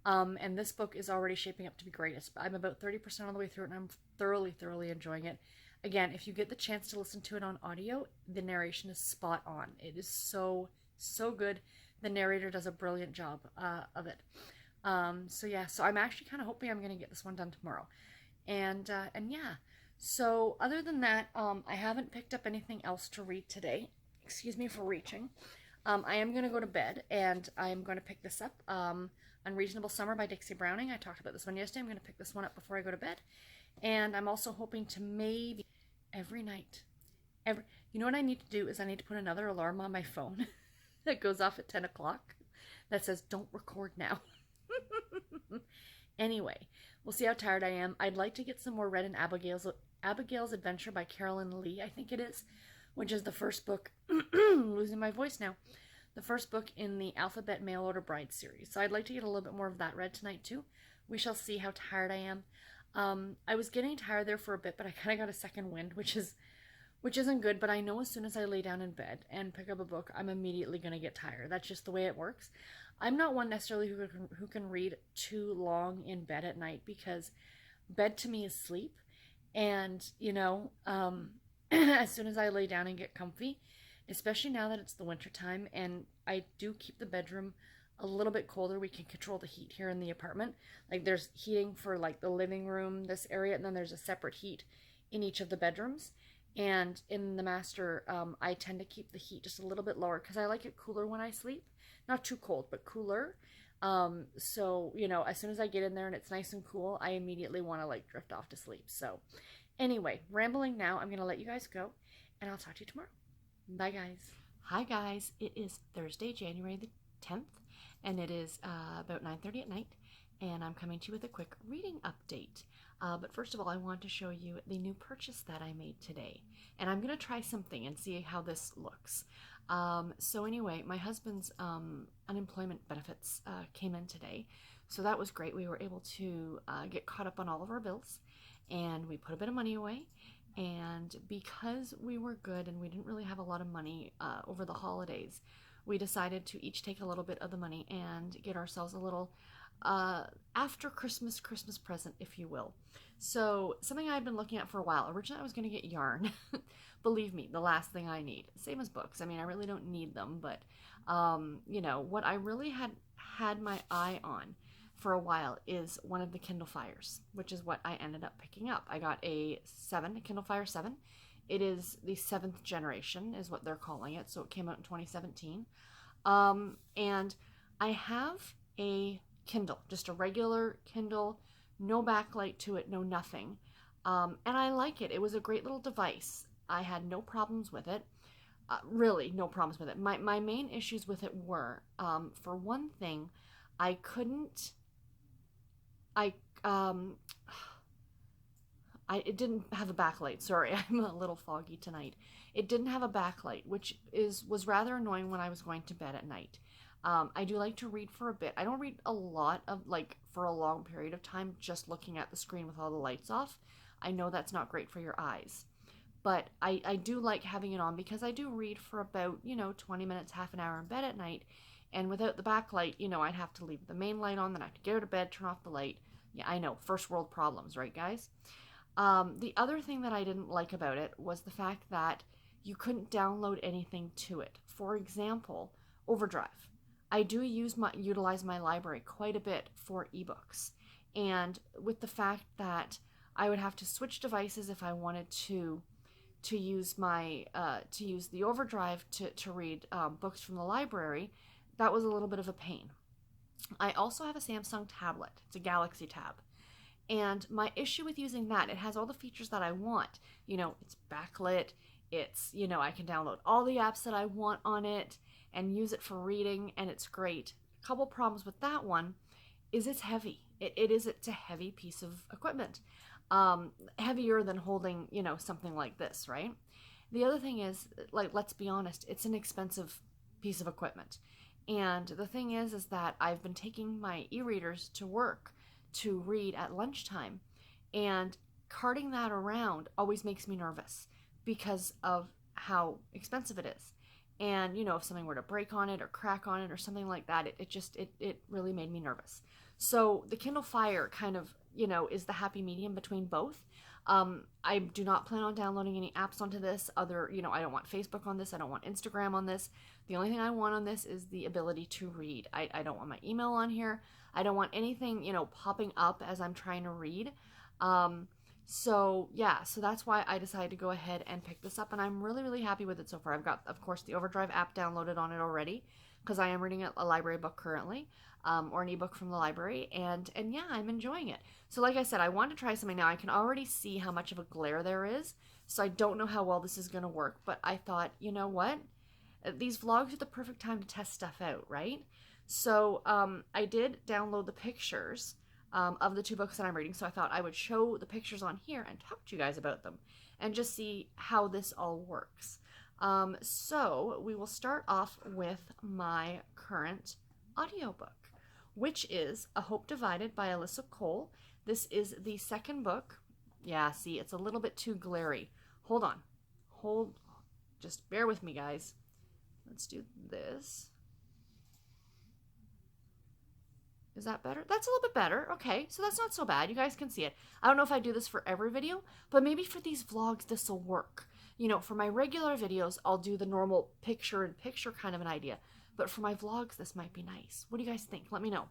And this book is already shaping up to be great. I'm about 30% of the way through it, and I'm thoroughly, thoroughly enjoying it. Again, if you get the chance to listen to it on audio, the narration is spot on. It is so, so good. The narrator does a brilliant job of it. So yeah, so I'm actually kind of hoping I'm going to get this one done tomorrow. And yeah, so other than that, I haven't picked up anything else to read today. Excuse me for reaching. I am going to go to bed, and I am going to pick this up. Unreasonable Summer by Dixie Browning. I talked about this one yesterday. I'm going to pick this one up before I go to bed. And I'm also hoping to maybe every night. You know what I need to do is I need to put another alarm on my phone that goes off at 10 o'clock that says, don't record now. Anyway, we'll see how tired I am. I'd like to get some more read in Abigail's Adventure by Carolyn Lee, I think it is, which is the first book, losing my voice now, the first book in the Alphabet Mail Order Bride series. So I'd like to get a little bit more of that read tonight too. We shall see how tired I am. I was getting tired there for a bit, but I kind of got a second wind, which isn't good, but I know as soon as I lay down in bed and pick up a book, I'm immediately going to get tired. That's just the way it works. I'm not one necessarily who can read too long in bed at night, because bed to me is sleep. And, as soon as I lay down and get comfy, especially now that it's the winter time, and I do keep the bedroom a little bit colder. We can control the heat here in the apartment. Like, there's heating for like the living room, this area, and then there's a separate heat in each of the bedrooms. And in the master, I tend to keep the heat just a little bit lower because I like it cooler when I sleep. Not too cold, but cooler. So, you know, as soon as I get in there and it's nice and cool, I immediately want to like drift off to sleep. So, anyway, rambling now, I'm going to let you guys go and I'll talk to you tomorrow. Bye, guys. Hi, guys. It is Thursday, January the 10th, and it is about 9:30 at night, and I'm coming to you with a quick reading update. But first of all, I want to show you the new purchase that I made today. And I'm going to try something and see how this looks. So anyway, my husband's unemployment benefits came in today. So that was great. We were able to get caught up on all of our bills. And we put a bit of money away. And because we were good and we didn't really have a lot of money over the holidays, we decided to each take a little bit of the money and get ourselves a little after Christmas present, if you will. So something I've been looking at for a while. Originally I was going to get yarn. Believe me, the last thing I need. Same as books. I mean, I really don't need them, but you know, what I really had my eye on for a while is one of the Kindle Fires, which is what I ended up picking up. I got a Kindle Fire 7. It is the 7th generation is what they're calling it. So it came out in 2017. And I have a Kindle, just a regular Kindle, no backlight to it, no nothing. And I like it. It was a great little device. I had no problems with it. Really, no problems with it. My main issues with it were, for one thing, it didn't have a backlight. Sorry, I'm a little foggy tonight. It didn't have a backlight, which was rather annoying when I was going to bed at night. I do like to read for a bit. I don't read a lot of, like, for a long period of time, just looking at the screen with all the lights off. I know that's not great for your eyes. But I do like having it on because I do read for about, 20 minutes, half an hour in bed at night. And without the backlight, I'd have to leave the main light on, then I have to get out of bed, turn off the light. Yeah, I know, first world problems, right, guys? The other thing that I didn't like about it was the fact that you couldn't download anything to it. For example, Overdrive. I do utilize my library quite a bit for ebooks. And with the fact that I would have to switch devices if I wanted to use the Overdrive to read books from the library, that was a little bit of a pain. I also have a Samsung tablet. It's a Galaxy Tab. And my issue with using that, it has all the features that I want. It's backlit. It's, I can download all the apps that I want on it and use it for reading, and it's great. A couple problems with that one is it's heavy. It's a heavy piece of equipment. Heavier than holding, something like this, right? The other thing is, like, let's be honest, it's an expensive piece of equipment. And the thing is that I've been taking my e-readers to work to read at lunchtime, and carting that around always makes me nervous because of how expensive it is. And if something were to break on it or crack on it or something like that, it really made me nervous. So the Kindle Fire kind of, is the happy medium between both. I do not plan on downloading any apps onto this. I don't want Facebook on this. I don't want Instagram on this. The only thing I want on this is the ability to read. I don't want my email on here. I don't want anything, popping up as I'm trying to read. So that's why I decided to go ahead and pick this up, and I'm really, really happy with it so far. I've got, of course, the Overdrive app downloaded on it already because I am reading a library book currently, or an ebook from the library, and yeah, I'm enjoying it. So like I said, I wanted to try something now. I can already see how much of a glare there is, so I don't know how well this is going to work, but I thought, you know what? These vlogs are the perfect time to test stuff out, right? So I did download the pictures of the two books that I'm reading, so I thought I would show the pictures on here and talk to you guys about them and just see how this all works. So we will start off with my current audiobook, which is A Hope Divided by Alyssa Cole. This is the second book. Yeah, see, it's a little bit too glary. Hold on. Just bear with me, guys. Let's do this. Is that better? That's a little bit better. Okay, so that's not so bad. You guys can see it. I don't know if I do this for every video, but maybe for these vlogs, this will work. For my regular videos, I'll do the normal picture-in-picture kind of an idea. But for my vlogs, this might be nice. What do you guys think? Let me know.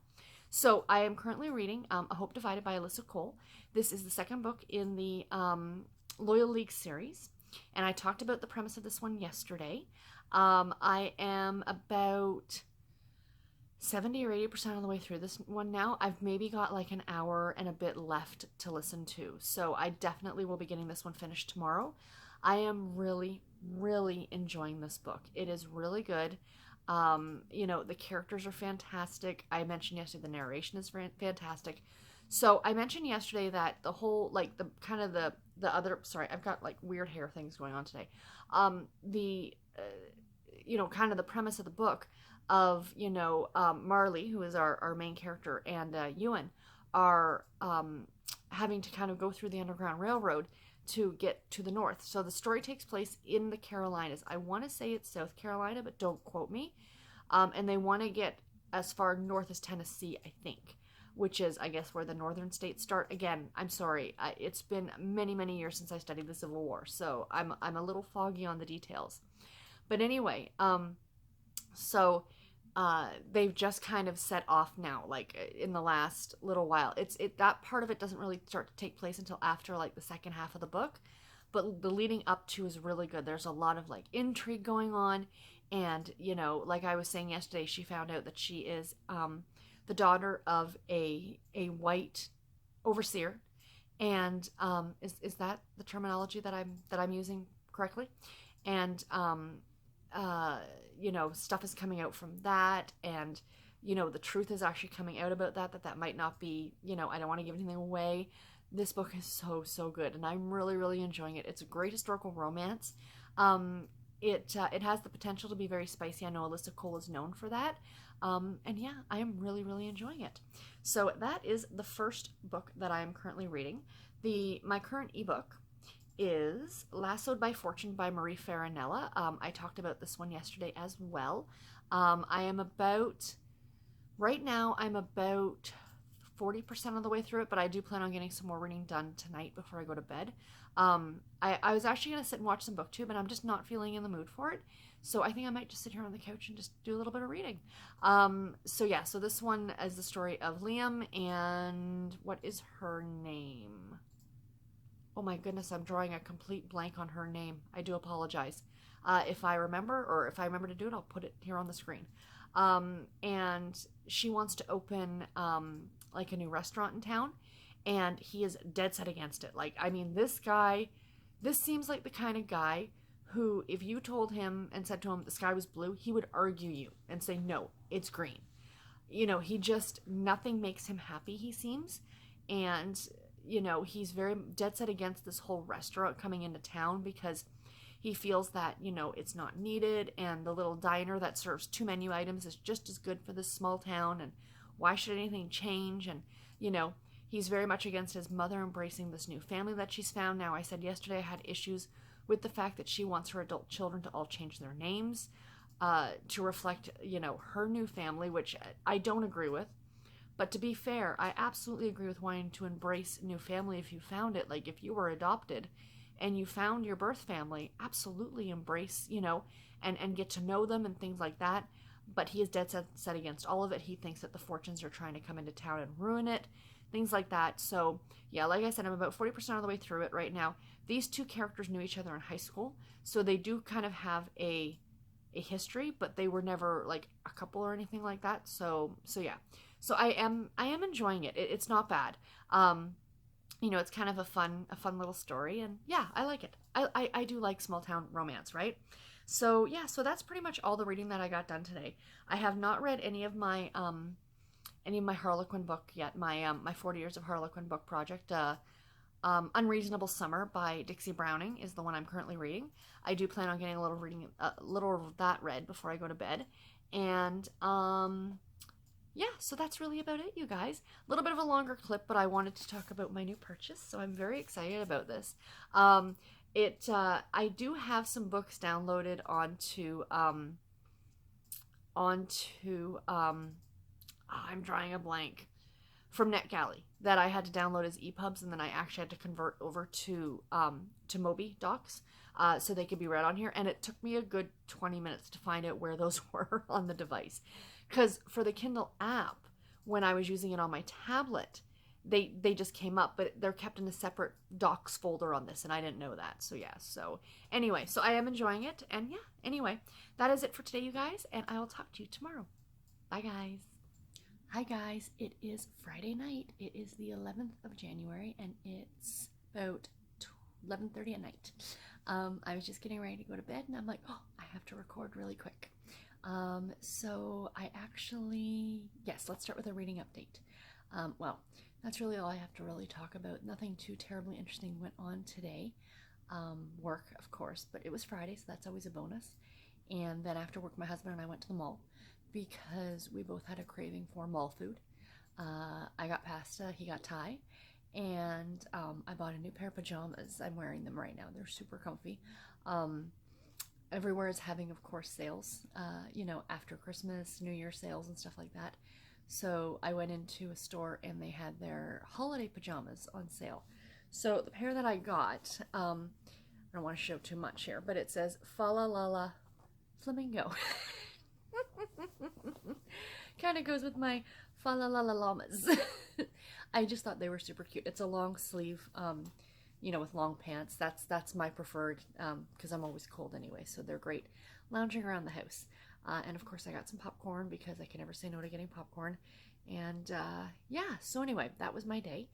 So I am currently reading A Hope Divided by Alyssa Cole. This is the second book in the Loyal League series. And I talked about the premise of this one yesterday. I am about 70 or 80% of the way through this one now. I've maybe got like an hour and a bit left to listen to. So I definitely will be getting this one finished tomorrow. I am really, really enjoying this book. It is really good. The characters are fantastic. I mentioned yesterday the narration is fantastic. So I mentioned yesterday that the whole, like, the kind of the other, sorry, I've got like weird hair things going on today. Kind of the premise of the book of, Marley, who is our main character, and Ewan are having to kind of go through the Underground Railroad to get to the north. So the story takes place in the Carolinas. I want to say it's South Carolina, but don't quote me. And they want to get as far north as Tennessee, I think, which is, I guess, where the northern states start. Again, I'm sorry. It's been many, many years since I studied the Civil War, so I'm a little foggy on the details. But anyway, they've just kind of set off now, like in the last little while. That part of it doesn't really start to take place until after like the second half of the book, but the leading up to is really good. There's a lot of like intrigue going on, and like I was saying yesterday, she found out that she is the daughter of a white overseer, and is that the terminology that I'm using correctly? And stuff is coming out from that, and the truth is actually coming out about that might not be, I don't want to give anything away. This book is so good, and I'm really, really enjoying it. It's a great historical romance. It has the potential to be very spicy. I know Alyssa Cole is known for that. And yeah, I am really, really enjoying it. So that is the first book that I am currently reading. My current ebook is Lassoed by Fortune by Marie Farinella. I talked about this one yesterday as well. Right now I'm about 40% of the way through it, but I do plan on getting some more reading done tonight before I go to bed. I was actually going to sit and watch some booktube, but I'm just not feeling in the mood for it. So I think I might just sit here on the couch and just do a little bit of reading. So this one is the story of Liam and what is her name? Oh my goodness, I'm drawing a complete blank on her name. I do apologize. If I remember to do it, I'll put it here on the screen. And she wants to open like a new restaurant in town, and he is dead set against it. Like, I mean, this seems like the kind of guy who, if you told him and said to him the sky was blue, he would argue you and say, no, it's green. Nothing makes him happy, he seems. And, he's very dead set against this whole restaurant coming into town because he feels that, it's not needed, and the little diner that serves 2 menu items is just as good for this small town, and why should anything change? And, he's very much against his mother embracing this new family that she's found. Now, I said yesterday I had issues with the fact that she wants her adult children to all change their names to reflect, her new family, which I don't agree with. But to be fair, I absolutely agree with wanting to embrace new family if you found it. Like, if you were adopted and you found your birth family, absolutely embrace, and get to know them and things like that. But he is dead set against all of it. He thinks that the Fortunes are trying to come into town and ruin it, things like that. So, yeah, like I said, I'm about 40% of the way through it right now. These two characters knew each other in high school, so they do kind of have a history, but they were never like a couple or anything like that. So yeah. So I am enjoying it. It's not bad. It's kind of a fun little story, and yeah, I like it. I do like small town romance, right? So yeah, so that's pretty much all the reading that I got done today. I have not read any of my Harlequin book yet. My 40 Years of Harlequin book project. Unreasonable Summer by Dixie Browning is the one I'm currently reading. I do plan on getting a little of that read before I go to bed, and yeah, so that's really about it, you guys. A little bit of a longer clip, but I wanted to talk about my new purchase, so I'm very excited about this. I do have some books downloaded onto I'm drawing a blank, from NetGalley, that I had to download as EPUBs, and then I actually had to convert over to Mobi Docs so they could be read on here, and it took me a good 20 minutes to find out where those were on the device. Because for the Kindle app, when I was using it on my tablet, they just came up, but they're kept in a separate docs folder on this, and I didn't know that. So yeah, so anyway, so I am enjoying it, and yeah, anyway, that is it for today, you guys, and I will talk to you tomorrow. Bye, guys. Hi, guys. It is Friday night. It is the 11th of January, and it's about 11:30 at night. I was just getting ready to go to bed, and I'm like, oh, I have to record really quick. So I actually, yes, let's start with a reading update. Well, that's really all I have to really talk about. Nothing too terribly interesting went on today. Work, of course, but it was Friday, so that's always a bonus. And then after work, my husband and I went to the mall because we both had a craving for mall food. I got pasta, he got Thai, and I bought a new pair of pajamas. I'm wearing them right now. They're super comfy. Everywhere is having, of course, sales, after Christmas, New Year sales and stuff like that. So I went into a store and they had their holiday pajamas on sale. So the pair that I got, I don't want to show too much here, but it says Fa La La La Flamingo. Kind of goes with my Fa La La La Llamas. I just thought they were super cute. It's a long sleeve, with long pants. That's my preferred, because I'm always cold anyway, so they're great lounging around the house. And of course I got some popcorn because I can never say no to getting popcorn. And yeah, so anyway, that was my day.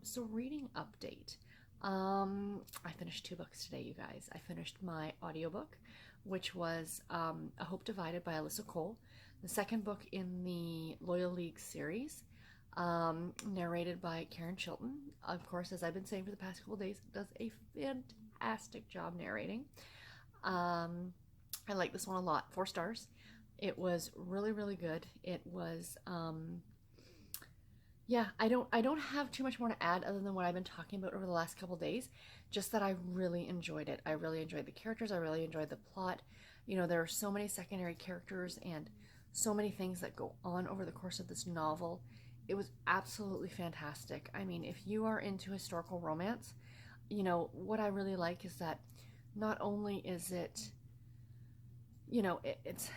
So reading update. I finished 2 books today, you guys. I finished my audiobook, which was A Hope Divided by Alyssa Cole, the second book in the Loyal League series, narrated by Karen Chilton. Of course, as I've been saying for the past couple days, does a fantastic job narrating. I like this one a lot. 4 stars. It was really, really good. It was, yeah, I don't have too much more to add other than what I've been talking about over the last couple days. Just that I really enjoyed it. I really enjoyed the characters. I really enjoyed the plot. There are so many secondary characters and so many things that go on over the course of this novel. It was absolutely fantastic. I mean, if you are into historical romance, what I really like is that not only is it, it's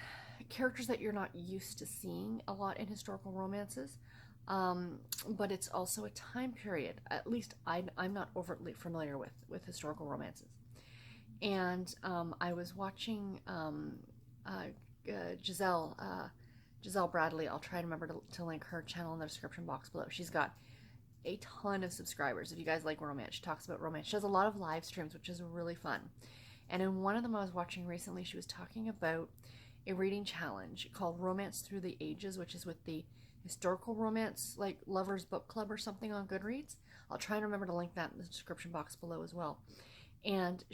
characters that you're not used to seeing a lot in historical romances, but it's also a time period, at least I'm not overtly familiar with historical romances. And I was watching Giselle Bradley. I'll try to remember to link her channel in the description box below. She's got a ton of subscribers. If you guys like romance, she talks about romance. She does a lot of live streams, which is really fun. And in one of them I was watching recently, she was talking about a reading challenge called Romance Through the Ages, which is with the historical romance, like Lovers Book Club or something on Goodreads. I'll try and remember to link that in the description box below as well. And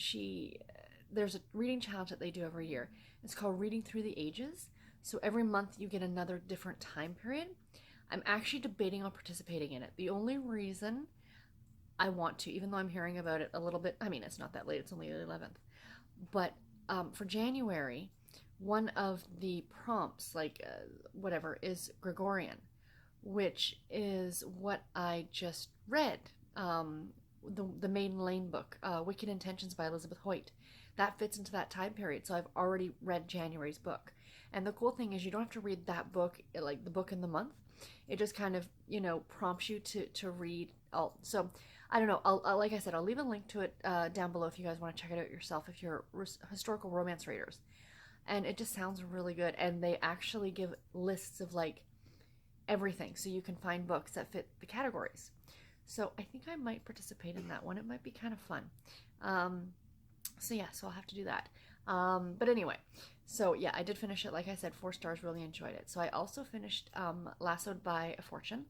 there's a reading challenge that they do every year. It's called Reading Through the Ages. So every month you get another different time period. I'm actually debating on participating in it. The only reason I want to, even though I'm hearing about it a little bit, I mean, it's not that late, it's only the 11th. But for January, one of the prompts, whatever, is Gregorian, which is what I just read. The Maiden Lane book, Wicked Intentions by Elizabeth Hoyt. That fits into that time period, so I've already read January's book. And the cool thing is you don't have to read that book, like the book in the month. It just kind of, prompts you to read. So, I don't know. like I said, I'll leave a link to it down below if you guys want to check it out yourself, if you're historical romance readers. And it just sounds really good. And they actually give lists of, everything, so you can find books that fit the categories. So I think I might participate in that one. It might be kind of fun. So yeah, so I'll have to do that. But anyway, so yeah, I did finish it. Like I said, 4 stars, really enjoyed it. So I also finished Lassoed by a Fortune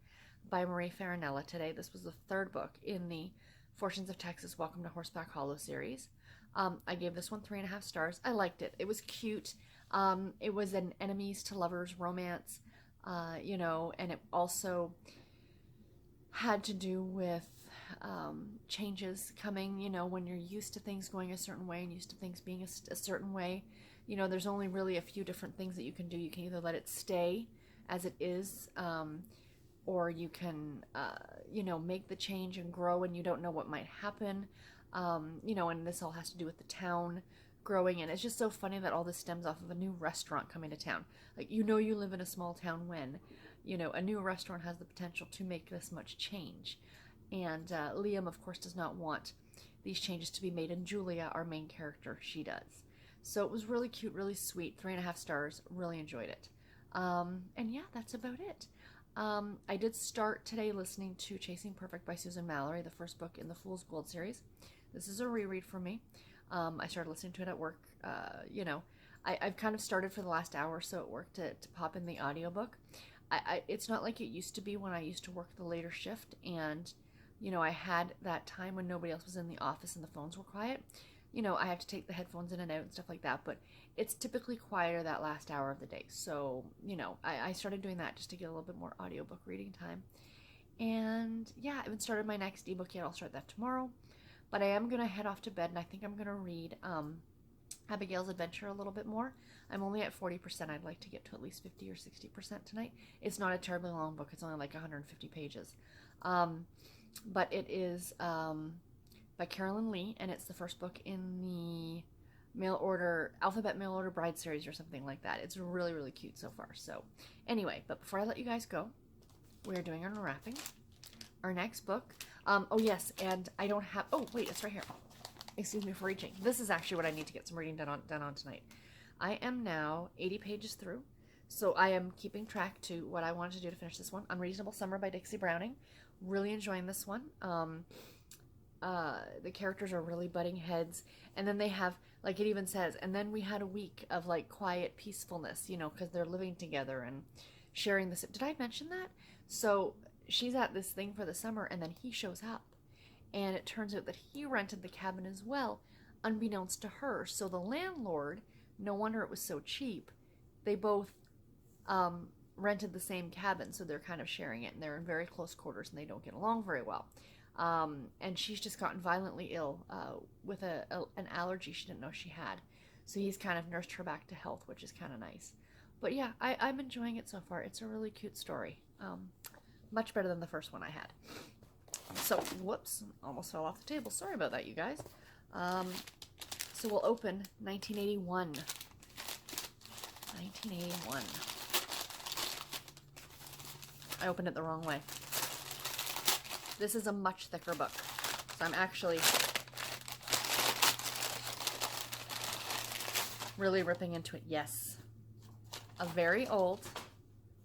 by Marie Farinella today. This was the 3rd book in the Fortunes of Texas Welcome to Horseback Hollow series. I gave this one 3.5 stars. I liked it. It was cute. It was an enemies to lovers romance, and it also had to do with changes coming, when you're used to things going a certain way and used to things being a certain way. There's only really a few different things that you can do. You can either let it stay as it is, or you can, make the change and grow, and you don't know what might happen. And this all has to do with the town growing, and it's just so funny that all this stems off of a new restaurant coming to town. You live in a small town when you know, a new restaurant has the potential to make this much change. And Liam, of course, does not want these changes to be made. And Julia, our main character, she does. So it was really cute, really sweet. 3.5 stars. Really enjoyed it. And yeah, that's about it. I did start today listening to Chasing Perfect by Susan Mallory, the first book in the Fool's Gold series. This is a reread for me. I started listening to it at work. You know, I've kind of started for the last hour or so at work to pop in the audiobook. It's not like it used to be when I used to work the later shift, and you know, I had that time when nobody else was in the office and the phones were quiet. You know, I have to take the headphones in and out and stuff like that, but it's typically quieter that last hour of the day. So, you know, I started doing that just to get a little bit more audiobook reading time. And yeah, I haven't started my next ebook yet. I'll start that tomorrow. But I am going to head off to bed, and I think I'm going to read Abigail's Adventure a little bit more. I'm only at 40%. I'd like to get to at least 50 or 60% tonight. It's not a terribly long book. It's only like 150 pages. But it is by Carolyn Lee, and it's the first book in the Alphabet Mail Order Bride series or something like that. It's really, really cute so far. So anyway, but before I let you guys go, we're doing our unwrapping. Our next book. Oh yes, and I don't have, oh wait, it's right here. Excuse me for reaching. This is actually what I need to get some reading done on tonight. I am now 80 pages through, so I am keeping track to what I wanted to do to finish this one. Unreasonable Summer by Dixie Browning. Really enjoying this one. The characters are really butting heads, and then they have, like it even says, and then we had a week of like quiet peacefulness, you know, because they're living together and sharing this. Did I mention that? So she's at this thing for the summer, and then he shows up, and it turns out that he rented the cabin as well, unbeknownst to her. So the landlord, no wonder it was so cheap, they both rented the same cabin, so they're kind of sharing it, and they're in very close quarters, and they don't get along very well. And she's just gotten violently ill with an allergy she didn't know she had, so he's kind of nursed her back to health, which is kind of nice. But yeah, I'm enjoying it so far. It's a really cute story. Much better than the first one I had. So, whoops, almost fell off the table. Sorry about that, you guys. So we'll open 1981. 1981. I opened it the wrong way. This is a much thicker book. So I'm actually really ripping into it. Yes. A very old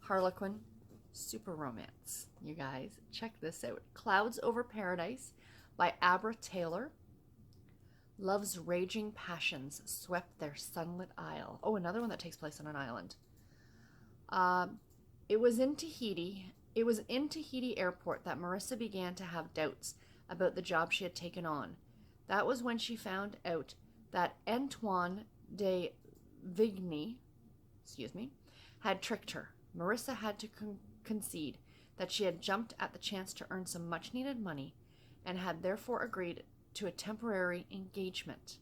Harlequin super romance. You guys, check this out. Clouds Over Paradise by Abra Taylor. Love's raging passions swept their sunlit isle. Oh, another one that takes place on an island. It was in Tahiti Airport that Marissa began to have doubts about the job she had taken on. That was when she found out that Antoine de Vigny, had tricked her. Marissa had to concede that she had jumped at the chance to earn some much-needed money and had therefore agreed to a temporary engagement.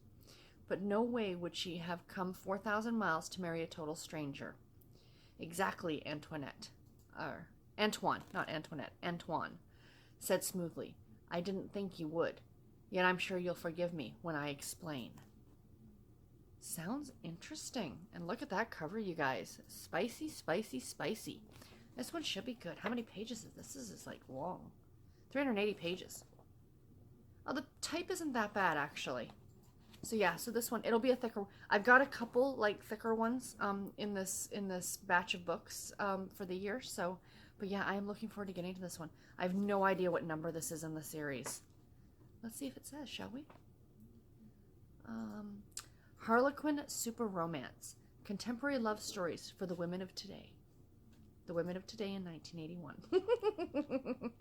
But no way would she have come 4,000 miles to marry a total stranger. Exactly, Antoine, not Antoinette, Antoine, said smoothly. I didn't think you would, yet I'm sure you'll forgive me when I explain. Sounds interesting. And look at that cover, you guys. Spicy, spicy, spicy. This one should be good. How many pages is this? This is like long. 380 pages. Oh, the type isn't that bad, actually. So yeah, so this one, it'll be a thicker. I've got a couple like thicker ones in this batch of books for the year. So, but yeah, I am looking forward to getting to this one. I have no idea what number this is in the series. Let's see if it says, shall we? Harlequin Super Romance. Contemporary love stories for the women of today. The women of today in 1981.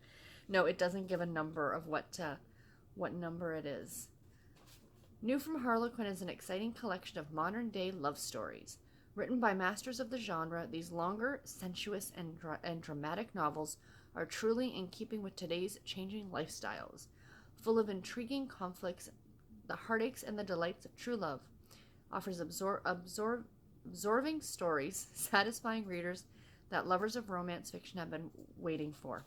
No, it doesn't give a number of what number it is. New from Harlequin is an exciting collection of modern-day love stories. Written by masters of the genre, these longer, sensuous, and dramatic novels are truly in keeping with today's changing lifestyles. Full of intriguing conflicts, the heartaches and the delights of true love, offers absorbing stories, satisfying readers that lovers of romance fiction have been waiting for.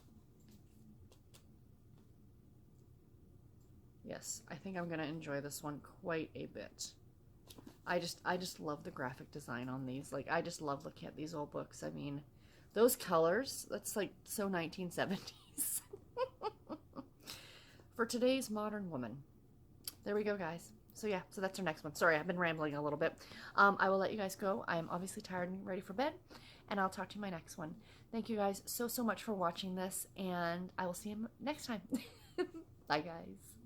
Yes, I think I'm going to enjoy this one quite a bit. I just love the graphic design on these. Like, I just love looking at these old books. I mean, Those colors, that's like so 1970s. For today's modern woman. There we go, guys. So yeah, so that's our next one. Sorry, I've been rambling a little bit. I will let you guys go. I'm obviously tired and ready for bed, and I'll talk to you in my next one. Thank you guys so much for watching this, and I will see you next time. Bye, guys.